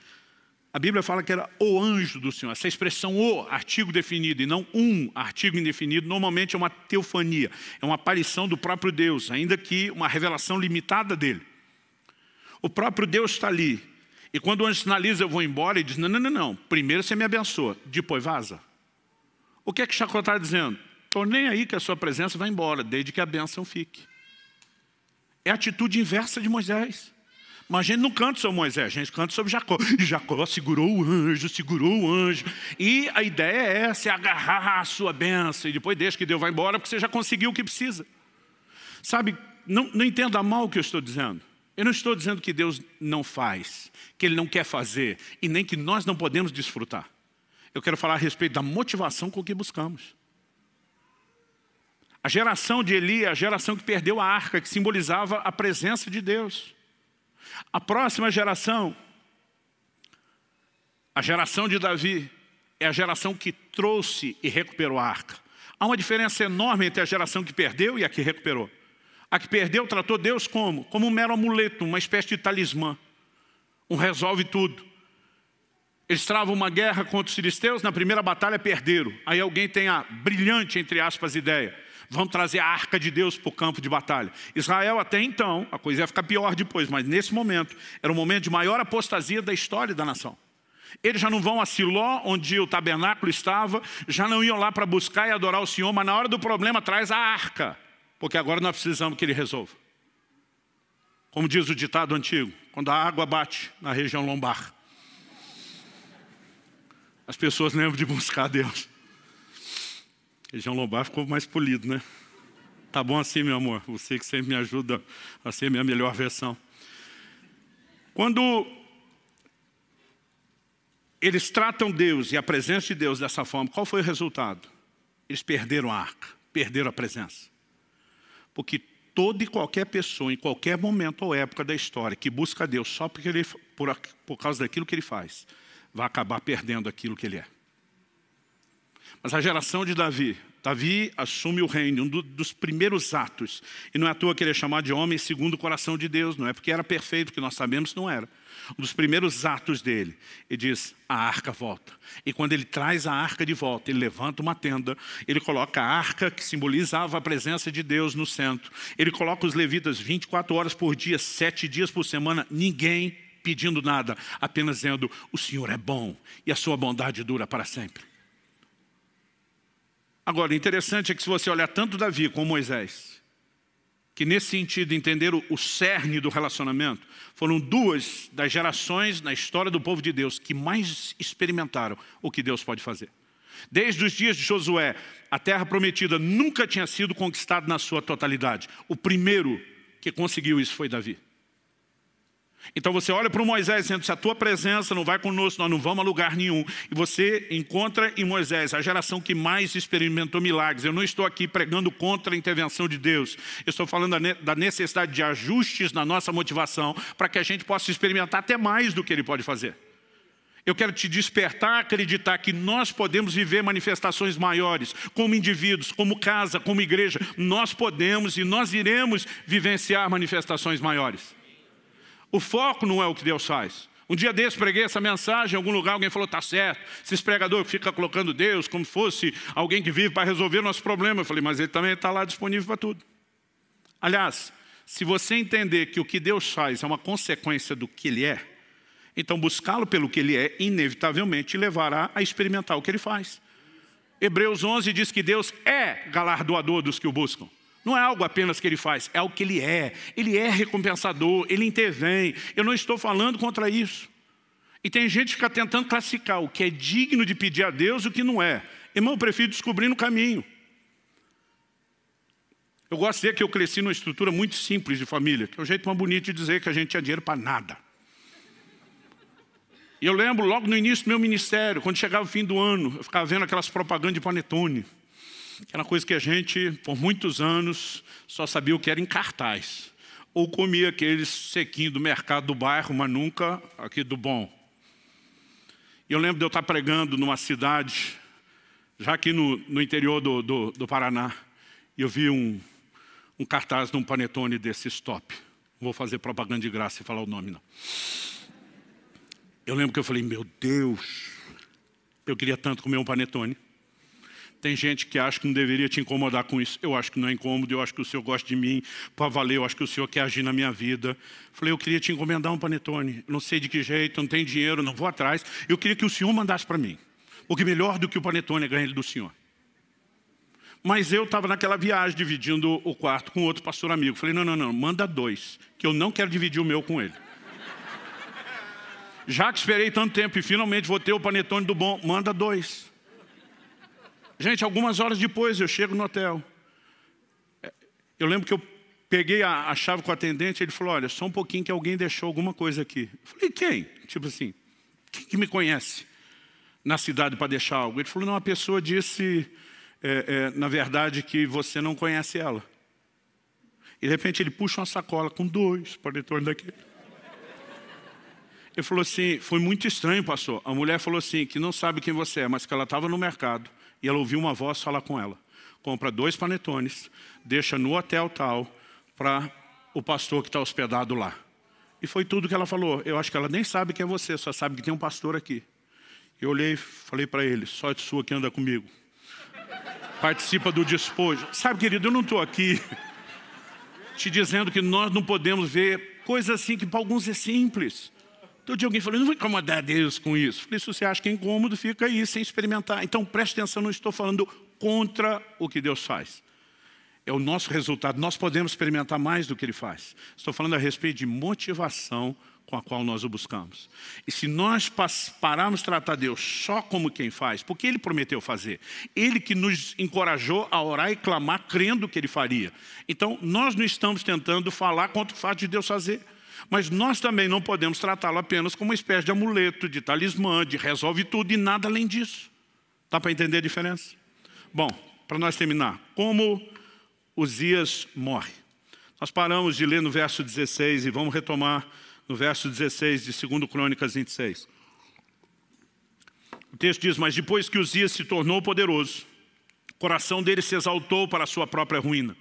a Bíblia fala que era o anjo do Senhor. Essa expressão o, artigo definido, e não um artigo indefinido, normalmente é uma teofania. É uma aparição do próprio Deus, ainda que uma revelação limitada dele. O próprio Deus está ali. E quando o anjo sinaliza, eu vou embora, ele diz, não. Primeiro você me abençoa, depois vaza. O que é que Jacó está dizendo? Estou nem aí que a sua presença vai embora, desde que a bênção fique. É a atitude inversa de Moisés. Mas a gente não canta sobre Moisés, a gente canta sobre Jacó. E Jacó segurou o anjo. E a ideia é essa, é agarrar a sua bênção. E depois deixa que Deus vai embora, porque você já conseguiu o que precisa. Sabe, não entenda mal o que eu estou dizendo. Eu não estou dizendo que Deus não faz, que Ele não quer fazer, e nem que nós não podemos desfrutar. Eu quero falar a respeito da motivação com que buscamos. A geração de Eli é a geração que perdeu a arca, que simbolizava a presença de Deus. A próxima geração, a geração de Davi, é a geração que trouxe e recuperou a arca. Há uma diferença enorme entre a geração que perdeu e a que recuperou. A que perdeu tratou Deus como? Como um mero amuleto, uma espécie de talismã. Um resolve tudo. Eles travam uma guerra contra os filisteus, na primeira batalha perderam. Aí alguém tem a brilhante, entre aspas, ideia. Vamos trazer a arca de Deus para o campo de batalha. Israel até então, a coisa ia ficar pior depois, mas nesse momento, era o momento de maior apostasia da história da nação. Eles já não vão a Siló, onde o tabernáculo estava, já não iam lá para buscar e adorar o Senhor, mas na hora do problema traz a arca, porque agora nós precisamos que Ele resolva. Como diz o ditado antigo, quando a água bate na região lombar, as pessoas lembram de buscar a Deus. Região lombar ficou mais polido, né? Tá bom assim, meu amor. Você que sempre me ajuda a ser a minha melhor versão. Quando eles tratam Deus e a presença de Deus dessa forma, qual foi o resultado? Eles perderam a arca, perderam a presença. Porque toda e qualquer pessoa, em qualquer momento ou época da história, que busca Deus só porque por causa daquilo que Ele faz, vai acabar perdendo aquilo que Ele é. Mas a geração de Davi assume o reino, um dos primeiros atos. E não é à toa que ele é chamado de homem segundo o coração de Deus. Não é porque era perfeito, que nós sabemos não era. Um dos primeiros atos dele, ele diz, a arca volta. E quando ele traz a arca de volta, ele levanta uma tenda, ele coloca a arca que simbolizava a presença de Deus no centro. Ele coloca os levitas 24 horas por dia, 7 dias por semana, ninguém pedindo nada, apenas dizendo, o Senhor é bom e a sua bondade dura para sempre. Agora, interessante é que se você olhar tanto Davi como Moisés, que nesse sentido entenderam o cerne do relacionamento, foram duas das gerações na história do povo de Deus que mais experimentaram o que Deus pode fazer. Desde os dias de Josué, a terra prometida nunca tinha sido conquistada na sua totalidade. O primeiro que conseguiu isso foi Davi. Então você olha para o Moisés dizendo, se a tua presença não vai conosco, nós não vamos a lugar nenhum. E você encontra em Moisés a geração que mais experimentou milagres. Eu não estou aqui pregando contra a intervenção de Deus. Eu estou falando da necessidade de ajustes na nossa motivação para que a gente possa experimentar até mais do que Ele pode fazer. Eu quero te despertar a acreditar que nós podemos viver manifestações maiores, como indivíduos, como casa, como igreja. Nós podemos e nós iremos vivenciar manifestações maiores. O foco não é o que Deus faz. Um dia desse preguei essa mensagem em algum lugar, alguém falou, tá certo, esses pregadores ficam colocando Deus como se fosse alguém que vive para resolver nosso problema. Eu falei, mas Ele também está lá disponível para tudo. Aliás, se você entender que o que Deus faz é uma consequência do que Ele é, então buscá-lo pelo que Ele é, inevitavelmente levará a experimentar o que Ele faz. Hebreus 11 diz que Deus é galardoador dos que o buscam. Não é algo apenas que Ele faz, é o que Ele é. Ele é recompensador, Ele intervém. Eu não estou falando contra isso. E tem gente que fica tentando classificar o que é digno de pedir a Deus e o que não é. Irmão, eu prefiro descobrir no caminho. Eu gosto de dizer que eu cresci numa estrutura muito simples de família, que é o jeito mais bonito de dizer que a gente tinha dinheiro para nada. E eu lembro logo no início do meu ministério, quando chegava o fim do ano, eu ficava vendo aquelas propagandas de panetone. Aquela coisa que a gente, por muitos anos, só sabia o que era em cartaz. Ou comia aqueles sequinhos do mercado do bairro, mas nunca aqui do bom. E eu lembro de eu estar pregando numa cidade, já aqui no interior do Paraná, e eu vi um cartaz de um panetone desse stop. Não vou fazer propaganda de graça e falar o nome, não. Eu lembro que eu falei, meu Deus, eu queria tanto comer um panetone. Tem gente que acha que não deveria te incomodar com isso. Eu acho que não é incômodo, eu acho que o Senhor gosta de mim para valer, eu acho que o Senhor quer agir na minha vida. Falei, eu queria te encomendar um panetone. Eu não sei de que jeito, não tenho dinheiro, não vou atrás. Eu queria que o Senhor mandasse para mim. Porque melhor do que o panetone é ganhar ele do Senhor. Mas eu estava naquela viagem, dividindo o quarto com outro pastor amigo. Falei, não, manda 2, que eu não quero dividir o meu com ele. Já que esperei tanto tempo e finalmente vou ter o panetone do bom, manda 2. Gente, algumas horas depois eu chego no hotel. Eu lembro que eu peguei a chave com o atendente, ele falou, olha, só um pouquinho que alguém deixou alguma coisa aqui. Eu falei, quem? Tipo assim, quem que me conhece na cidade para deixar algo? Ele falou, não, a pessoa disse, na verdade, que você não conhece ela. E de repente ele puxa uma sacola com 2 panetones daquele. Ele falou assim, foi muito estranho, pastor. A mulher falou assim, que não sabe quem você é, mas que ela estava no mercado. E ela ouviu uma voz falar com ela. Compra 2 panetones, deixa no hotel tal, para o pastor que está hospedado lá. E foi tudo que ela falou. Eu acho que ela nem sabe quem é você, só sabe que tem um pastor aqui. Eu olhei e falei para ele, sorte sua que anda comigo. Participa do despojo. Sabe, querido, eu não estou aqui te dizendo que nós não podemos ver coisas assim que para alguns é simples. Todo dia alguém falou, não vou incomodar Deus com isso. Falei, se você acha que é incômodo, fica aí sem experimentar. Então preste atenção, não estou falando contra o que Deus faz. É o nosso resultado, nós podemos experimentar mais do que Ele faz. Estou falando a respeito de motivação com a qual nós o buscamos. E se nós pararmos de tratar Deus só como quem faz, porque Ele prometeu fazer, Ele que nos encorajou a orar e clamar crendo que Ele faria. Então nós não estamos tentando falar contra o fato de Deus fazer. Mas nós também não podemos tratá-lo apenas como uma espécie de amuleto, de talismã, de resolve tudo e nada além disso. Dá para entender a diferença? Bom, para nós terminar, como Uzias morre? Nós paramos de ler no verso 16 e vamos retomar no verso 16 de 2 Crônicas 26. O texto diz, mas depois que Uzias se tornou poderoso, o coração dele se exaltou para a sua própria ruína.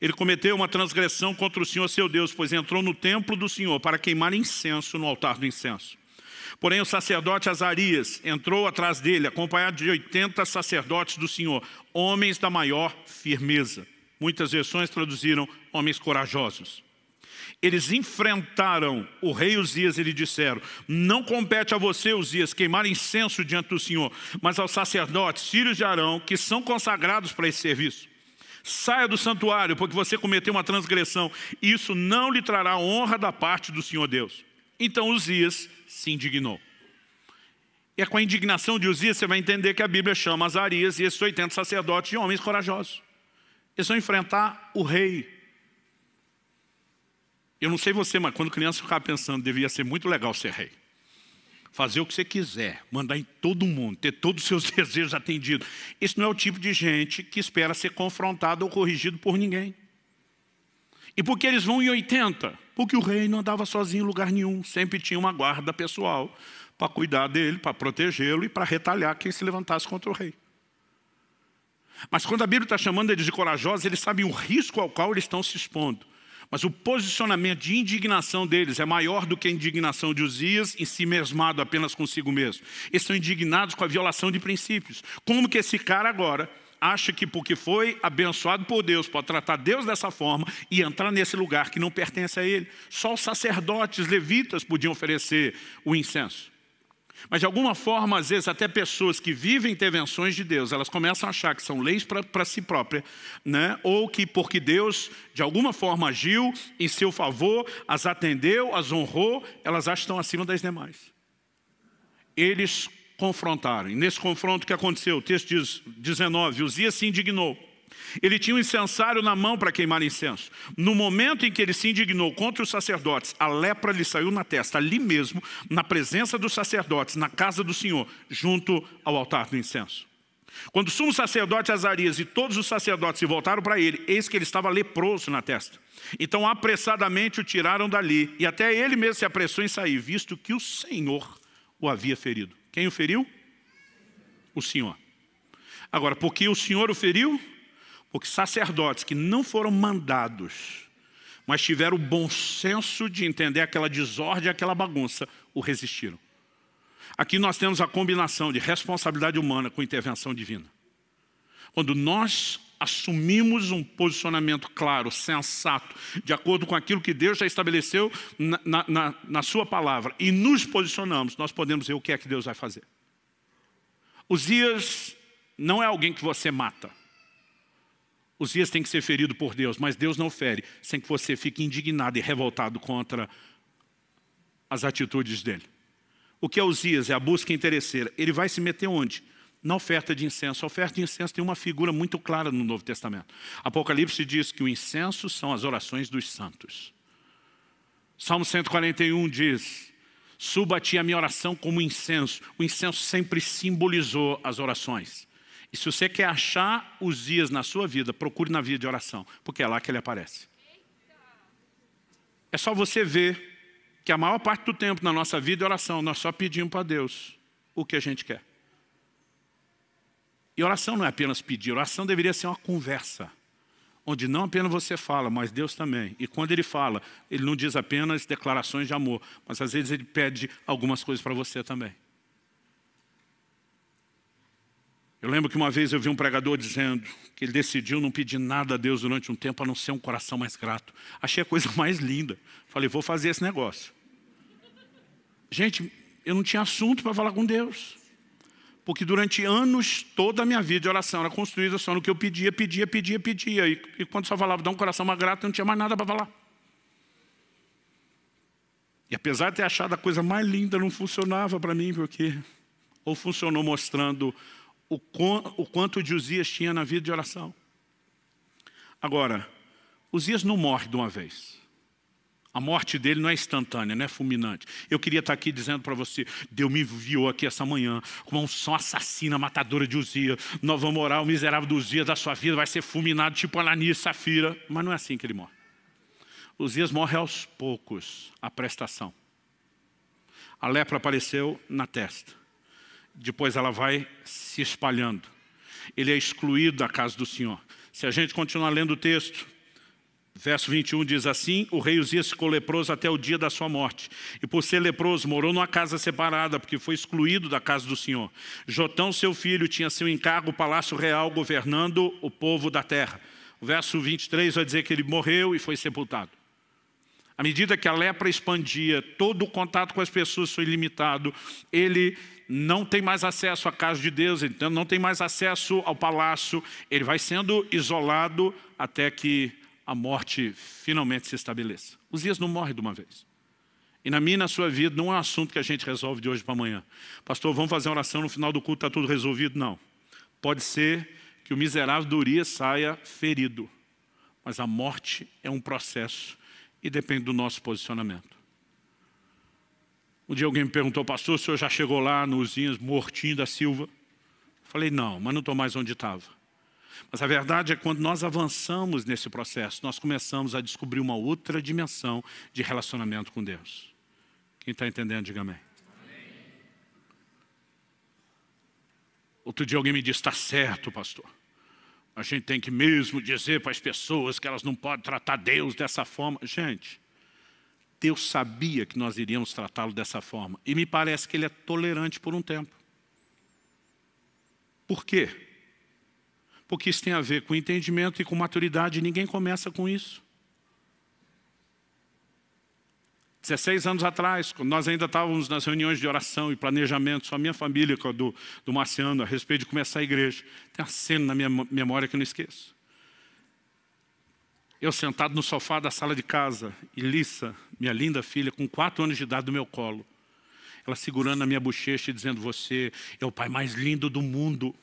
Ele cometeu uma transgressão contra o Senhor seu Deus, pois entrou no templo do Senhor para queimar incenso no altar do incenso. Porém o sacerdote Azarias entrou atrás dele, acompanhado de 80 sacerdotes do Senhor, homens da maior firmeza. Muitas versões traduziram homens corajosos. Eles enfrentaram o rei Uzias e lhe disseram, não compete a você, Uzias, queimar incenso diante do Senhor, mas aos sacerdotes, filhos de Arão, que são consagrados para esse serviço. Saia do santuário, porque você cometeu uma transgressão. Isso não lhe trará honra da parte do Senhor Deus. Então Uzias se indignou. E é com a indignação de Uzias você vai entender que a Bíblia chama Azarias e esses 80 sacerdotes de homens corajosos. Eles vão enfrentar o rei. Eu não sei você, mas quando criança eu ficava pensando, devia ser muito legal ser rei. Fazer o que você quiser, mandar em todo mundo, ter todos os seus desejos atendidos. Esse não é o tipo de gente que espera ser confrontado ou corrigido por ninguém. E por que eles vão em 80? Porque o rei não andava sozinho em lugar nenhum. Sempre tinha uma guarda pessoal para cuidar dele, para protegê-lo e para retalhar quem se levantasse contra o rei. Mas quando a Bíblia está chamando eles de corajosos, eles sabem o risco ao qual eles estão se expondo. Mas o posicionamento de indignação deles é maior do que a indignação de Uzias em si mesmado apenas consigo mesmo. Eles estão indignados com a violação de princípios. Como que esse cara agora acha que porque foi abençoado por Deus, pode tratar Deus dessa forma e entrar nesse lugar que não pertence a ele? Só os sacerdotes levitas podiam oferecer o incenso. Mas de alguma forma, às vezes, até pessoas que vivem intervenções de Deus, elas começam a achar que são leis para si própria, né? Ou que porque Deus, de alguma forma, agiu em seu favor, as atendeu, as honrou, elas acham que estão acima das demais. Eles confrontaram. E nesse confronto, o que aconteceu? O texto diz, 19, Uzias se indignou. Ele tinha um incensário na mão para queimar incenso. No momento em que ele se indignou contra os sacerdotes, a lepra lhe saiu na testa, ali mesmo, na presença dos sacerdotes, na casa do Senhor, junto ao altar do incenso. Quando o sumo sacerdote Azarias e todos os sacerdotes se voltaram para ele, eis que ele estava leproso na testa. Então apressadamente o tiraram dali, e até ele mesmo se apressou em sair, visto que o Senhor o havia ferido. Quem o feriu? O Senhor. Agora, por que o Senhor o feriu? Porque sacerdotes que não foram mandados, mas tiveram o bom senso de entender aquela desordem, aquela bagunça, o resistiram. Aqui nós temos a combinação de responsabilidade humana com intervenção divina. Quando nós assumimos um posicionamento claro, sensato, de acordo com aquilo que Deus já estabeleceu na sua palavra, e nos posicionamos, nós podemos ver o que é que Deus vai fazer. Uzias não é alguém que você mata. Uzias tem que ser ferido por Deus, mas Deus não fere sem que você fique indignado e revoltado contra as atitudes dele. O que é Uzias? É a busca interesseira. Ele vai se meter onde? Na oferta de incenso. A oferta de incenso tem uma figura muito clara no Novo Testamento. Apocalipse diz que o incenso são as orações dos santos. Salmo 141 diz, suba a ti a minha oração como incenso. O incenso sempre simbolizou as orações. E se você quer achar Uzias na sua vida, procure na vida de oração, porque é lá que ele aparece. É só você ver que a maior parte do tempo na nossa vida é oração, nós só pedimos para Deus o que a gente quer. E oração não é apenas pedir, oração deveria ser uma conversa, onde não apenas você fala, mas Deus também. E quando Ele fala, Ele não diz apenas declarações de amor, mas às vezes Ele pede algumas coisas para você também. Eu lembro que uma vez eu vi um pregador dizendo que ele decidiu não pedir nada a Deus durante um tempo, a não ser um coração mais grato. Achei a coisa mais linda. Falei, vou fazer esse negócio. Gente, eu não tinha assunto para falar com Deus. Porque durante anos, toda a minha vida de oração era construída só no que eu pedia. E quando só falava, dá um coração mais grato, eu não tinha mais nada para falar. E apesar de ter achado a coisa mais linda, não funcionava para mim, porque ou funcionou mostrando o quanto de Uzias tinha na vida de oração. Agora, Uzias não morre de uma vez. A morte dele não é instantânea, não é fulminante. Eu queria estar aqui dizendo para você, Deus me enviou aqui essa manhã com uma unção assassina, matadora de Uzias. Nós vamos orar, o miserável do Uzias da sua vida vai ser fulminado tipo Ananias e Safira. Mas não é assim que ele morre. Uzias morre aos poucos, a prestação. A lepra apareceu na testa. Depois ela vai se espalhando. Ele é excluído da casa do Senhor. Se a gente continuar lendo o texto, verso 21 diz assim, o rei Uzias ficou leproso até o dia da sua morte. E por ser leproso, morou numa casa separada, porque foi excluído da casa do Senhor. Jotão, seu filho, tinha seu encargo, o palácio real, governando o povo da terra. O verso 23 vai dizer que ele morreu e foi sepultado. À medida que a lepra expandia, todo o contato com as pessoas foi limitado, ele não tem mais acesso à casa de Deus, então não tem mais acesso ao palácio. Ele vai sendo isolado até que a morte finalmente se estabeleça. Uzias não morre de uma vez. E na minha e na sua vida não é um assunto que a gente resolve de hoje para amanhã. Pastor, vamos fazer uma oração no final do culto, está tudo resolvido? Não. Pode ser que o miserável do Urias saia ferido. Mas a morte é um processo e depende do nosso posicionamento. Um dia alguém me perguntou, pastor, o senhor já chegou lá no Uzias mortinho da Silva? Falei, não, mas não estou mais onde estava. Mas a verdade é que quando nós avançamos nesse processo, nós começamos a descobrir uma outra dimensão de relacionamento com Deus. Quem está entendendo, diga amém. Outro dia alguém me disse, está certo, pastor. A gente tem que mesmo dizer para as pessoas que elas não podem tratar Deus dessa forma. Gente, Deus sabia que nós iríamos tratá-lo dessa forma. E me parece que Ele é tolerante por um tempo. Por quê? Porque isso tem a ver com entendimento e com maturidade. E ninguém começa com isso. 16 anos atrás, quando nós ainda estávamos nas reuniões de oração e planejamento, só a minha família, do Marciano, a respeito de começar a igreja. Tem uma cena na minha memória que eu não esqueço. Eu sentado no sofá da sala de casa, e Lissa, minha linda filha, com 4 anos de idade no meu colo, ela segurando na minha bochecha e dizendo, você é o pai mais lindo do mundo.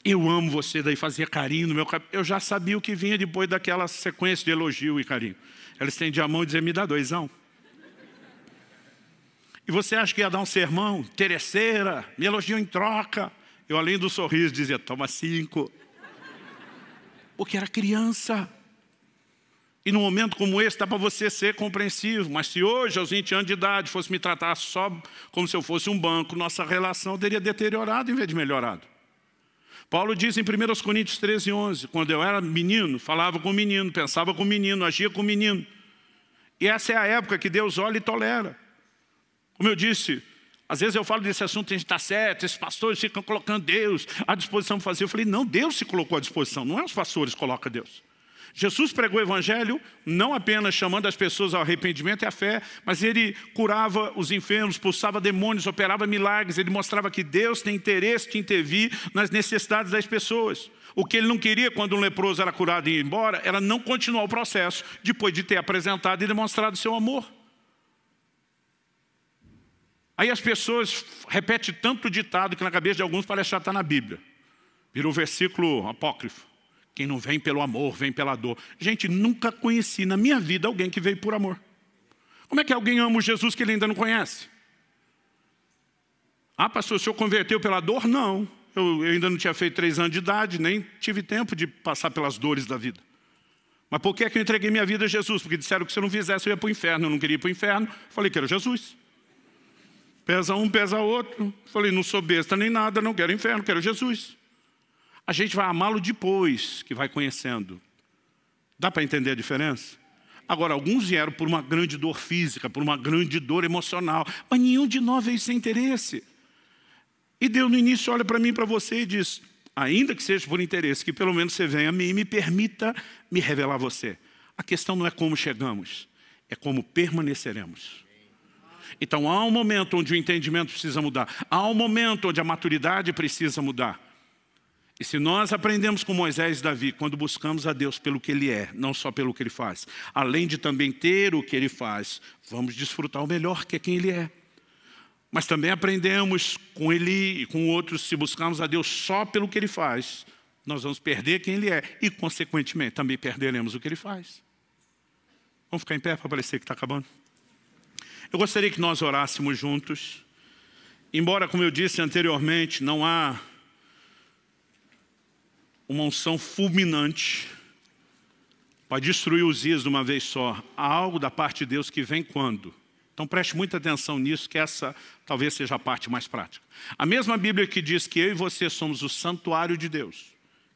Eu amo você, daí fazia carinho no meu cabelo. Eu já sabia o que vinha depois daquela sequência de elogio e carinho. Ela estendia a mão e dizia, me dá 2. E você acha que ia dar um sermão? Interesseira, me elogiou em troca. Eu, além do sorriso, dizia, toma 5. Porque era criança. E num momento como esse, dá para você ser compreensivo. Mas se hoje, aos 20 anos de idade, fosse me tratar só como se eu fosse um banco, nossa relação teria deteriorado em vez de melhorado. Paulo diz em 1 Coríntios 13:11, quando eu era menino, falava com o menino, pensava com o menino, agia com o menino. E essa é a época que Deus olha e tolera. Como eu disse, às vezes eu falo desse assunto, a gente está certo, esses pastores ficam colocando Deus à disposição para fazer. Eu falei, não, Deus se colocou à disposição, não é os pastores que colocam Deus. Jesus pregou o evangelho não apenas chamando as pessoas ao arrependimento e à fé, mas ele curava os enfermos, expulsava demônios, operava milagres. Ele mostrava que Deus tem interesse de intervir nas necessidades das pessoas. O que ele não queria quando um leproso era curado e ia embora, era não continuar o processo depois de ter apresentado e demonstrado seu amor. Aí as pessoas repetem tanto ditado que na cabeça de alguns parece que já está na Bíblia. Virou versículo apócrifo. Quem não vem pelo amor, vem pela dor. Gente, nunca conheci na minha vida alguém que veio por amor. Como é que alguém ama o Jesus que ele ainda não conhece? Ah, pastor, o senhor converteu pela dor? Não. Eu ainda não tinha feito 3 anos de idade, nem tive tempo de passar pelas dores da vida. Mas por que é que eu entreguei minha vida a Jesus? Porque disseram que se eu não fizesse eu ia para o inferno. Eu não queria ir para o inferno. Falei que era Jesus. Pesa um, pesa outro. Falei, não sou besta nem nada, não quero inferno, quero Jesus. A gente vai amá-lo depois que vai conhecendo. Dá para entender a diferença? Agora, alguns vieram por uma grande dor física, por uma grande dor emocional, mas nenhum de nós veio sem interesse. E Deus no início olha para mim e para você e diz, ainda que seja por interesse, que pelo menos você venha a mim e me permita me revelar a você. A questão não é como chegamos, é como permaneceremos. Então há um momento onde o entendimento precisa mudar, há um momento onde a maturidade precisa mudar. E se nós aprendemos com Moisés e Davi, quando buscamos a Deus pelo que Ele é, não só pelo que Ele faz, além de também ter o que Ele faz, vamos desfrutar o melhor que é quem Ele é. Mas também aprendemos com Ele e com outros, se buscarmos a Deus só pelo que Ele faz, nós vamos perder quem Ele é e, consequentemente, também perderemos o que Ele faz. Vamos ficar em pé para parecer que está acabando? Eu gostaria que nós orássemos juntos. Embora, como eu disse anteriormente, não há uma unção fulminante para destruir Uzias de uma vez só. Há algo da parte de Deus que vem quando? Então preste muita atenção nisso, que essa talvez seja a parte mais prática. A mesma Bíblia que diz que eu e você somos o santuário de Deus,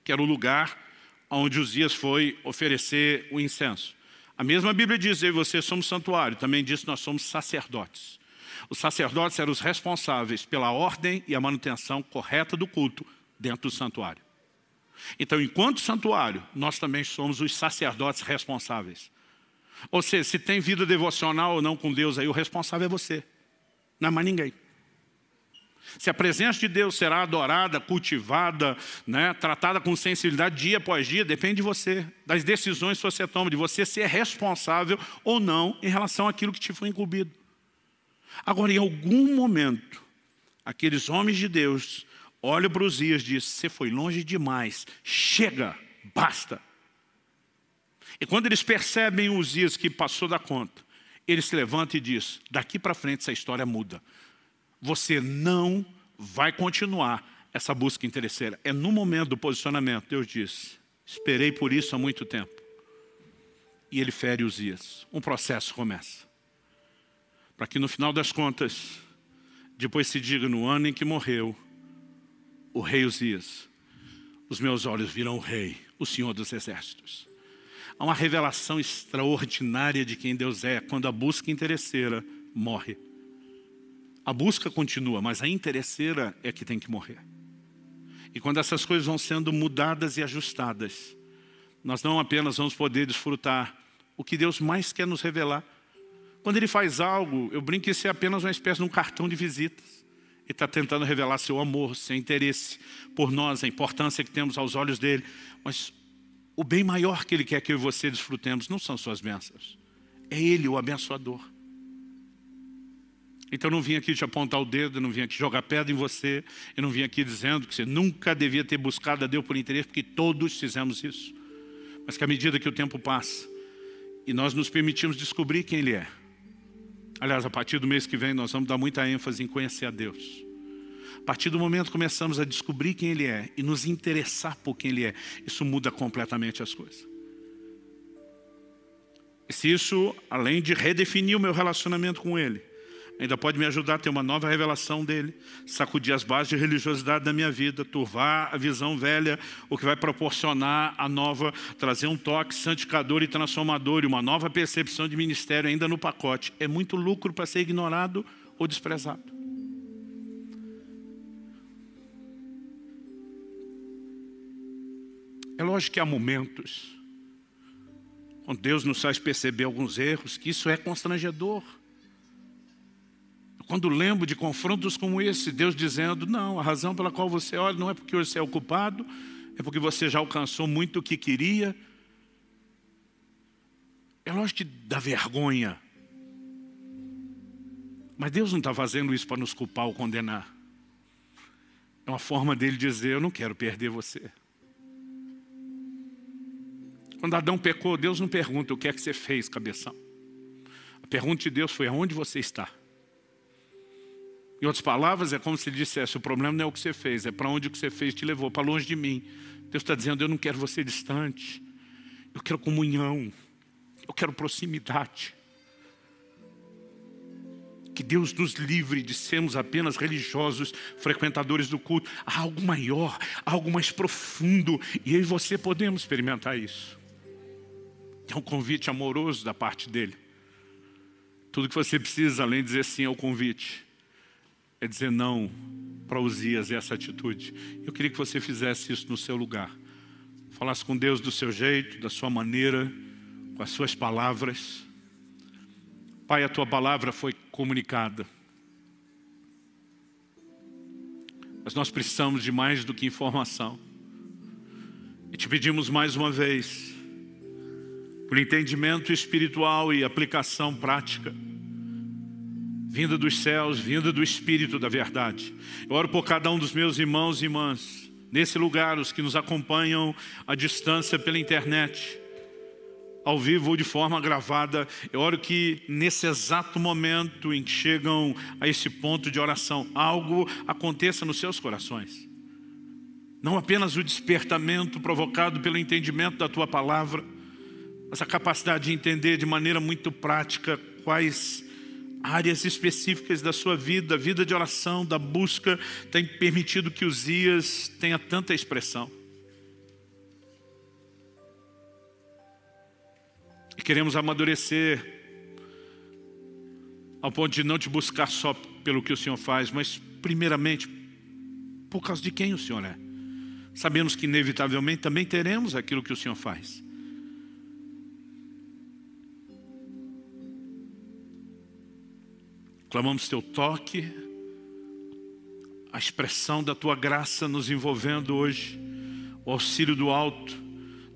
que era o lugar onde Uzias foi oferecer o incenso. A mesma Bíblia diz que eu e você somos santuário, também diz que nós somos sacerdotes. Os sacerdotes eram os responsáveis pela ordem e a manutenção correta do culto dentro do santuário. Então, enquanto santuário, nós também somos os sacerdotes responsáveis. Ou seja, se tem vida devocional ou não com Deus, aí o responsável é você, não é mais ninguém. Se a presença de Deus será adorada, cultivada, né, tratada com sensibilidade dia após dia, depende de você, das decisões que você toma, de você ser responsável ou não em relação àquilo que te foi incumbido. Agora, em algum momento, aqueles homens de Deus olham para Uzias e dizem: você foi longe demais, chega, basta. E quando eles percebem Uzias que passou da conta, ele se levanta e diz: daqui para frente essa história muda. Você não vai continuar essa busca interesseira. É no momento do posicionamento, Deus diz: esperei por isso há muito tempo. E ele fere Uzias. Um processo começa. Para que no final das contas, depois se diga: no ano em que morreu o rei Uzias, os meus olhos viram o rei, o Senhor dos exércitos. Há uma revelação extraordinária de quem Deus é quando a busca interesseira morre. A busca continua, mas a interesseira é que tem que morrer. E quando essas coisas vão sendo mudadas e ajustadas, nós não apenas vamos poder desfrutar o que Deus mais quer nos revelar. Quando Ele faz algo, eu brinco que isso é apenas uma espécie de um cartão de visitas. Ele está tentando revelar seu amor, seu interesse por nós, a importância que temos aos olhos dEle. Mas o bem maior que Ele quer que eu e você desfrutemos não são suas bênçãos. É Ele, o abençoador. Então eu não vim aqui te apontar o dedo, eu não vim aqui jogar pedra em você, eu não vim aqui dizendo que você nunca devia ter buscado a Deus por interesse, porque todos fizemos isso. Mas que à medida que o tempo passa e nós nos permitimos descobrir quem Ele é. Aliás, a partir do mês que vem nós vamos dar muita ênfase em conhecer a Deus. A partir do momento que começamos a descobrir quem Ele é e nos interessar por quem Ele é, isso muda completamente as coisas. E se isso, além de redefinir o meu relacionamento com Ele, ainda pode me ajudar a ter uma nova revelação dEle, sacudir as bases de religiosidade da minha vida, turvar a visão velha, o que vai proporcionar a nova, trazer um toque santificador e transformador e uma nova percepção de ministério ainda no pacote. É muito lucro para ser ignorado ou desprezado. É lógico que há momentos onde Deus nos faz perceber alguns erros, que isso é constrangedor. Quando lembro de confrontos como esse, Deus dizendo: não, a razão pela qual você olha não é porque você é ocupado, é porque você já alcançou muito o que queria. É lógico que dá vergonha. Mas Deus não está fazendo isso para nos culpar ou condenar. É uma forma dele dizer: eu não quero perder você. Quando Adão pecou, Deus não pergunta: o que é que você fez, cabeção? A pergunta de Deus foi: aonde você está? Em outras palavras, é como se ele dissesse: o problema não é o que você fez, é para onde o que você fez te levou, para longe de mim. Deus está dizendo: eu não quero você distante, eu quero comunhão, eu quero proximidade. Que Deus nos livre de sermos apenas religiosos, frequentadores do culto. Há algo maior, algo mais profundo, e eu e você podemos experimentar isso. É um convite amoroso da parte dele. Tudo que você precisa, além de dizer sim ao convite, é dizer não para Uzias, essa atitude. Eu queria que você fizesse isso no seu lugar. Falasse com Deus do seu jeito, da sua maneira, com as suas palavras. Pai, a tua palavra foi comunicada. Mas nós precisamos de mais do que informação. E te pedimos mais uma vez, por entendimento espiritual e aplicação prática, vinda dos céus, vinda do Espírito da verdade. Eu oro por cada um dos meus irmãos e irmãs, nesse lugar, os que nos acompanham à distância pela internet, ao vivo ou de forma gravada. Eu oro que nesse exato momento em que chegam a esse ponto de oração, algo aconteça nos seus corações. Não apenas o despertamento provocado pelo entendimento da tua palavra, mas a capacidade de entender de maneira muito prática quais áreas específicas da sua vida, a vida de oração, da busca, tem permitido que Uzias tenha tanta expressão. E queremos amadurecer ao ponto de não te buscar só pelo que o Senhor faz, mas primeiramente por causa de quem o Senhor é. Sabemos que inevitavelmente também teremos aquilo que o Senhor faz. Clamamos teu toque, a expressão da Tua graça nos envolvendo hoje, o auxílio do alto,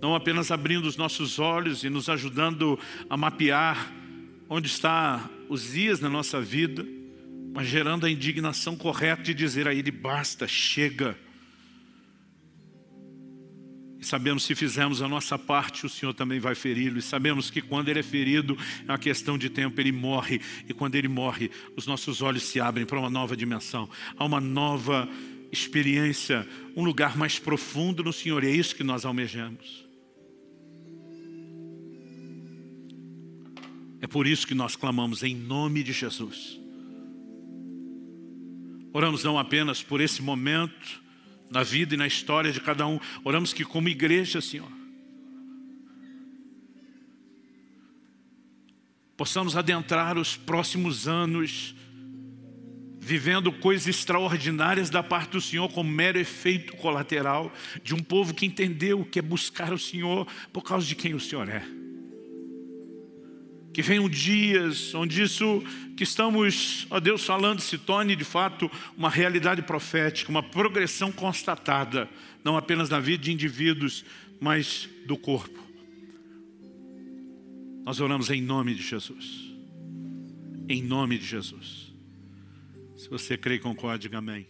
não apenas abrindo os nossos olhos e nos ajudando a mapear onde está os dias na nossa vida, mas gerando a indignação correta de dizer a Ele, basta, chega. E sabemos que se fizermos a nossa parte, o Senhor também vai feri-lo. E sabemos que quando Ele é ferido, é uma questão de tempo, Ele morre. E quando Ele morre, os nossos olhos se abrem para uma nova dimensão. Há uma nova experiência, um lugar mais profundo no Senhor. E é isso que nós almejamos. É por isso que nós clamamos em nome de Jesus. Oramos não apenas por esse momento, na vida e na história de cada um. Oramos que como igreja, Senhor, possamos adentrar os próximos anos, vivendo coisas extraordinárias da parte do Senhor, como mero efeito colateral de um povo que entendeu o que é buscar o Senhor por causa de quem o Senhor é. Que venham dias onde isso que estamos, ó Deus, falando se torne de fato uma realidade profética, uma progressão constatada, não apenas na vida de indivíduos, mas do corpo. Nós oramos em nome de Jesus. Em nome de Jesus. Se você crê e concorda, diga amém.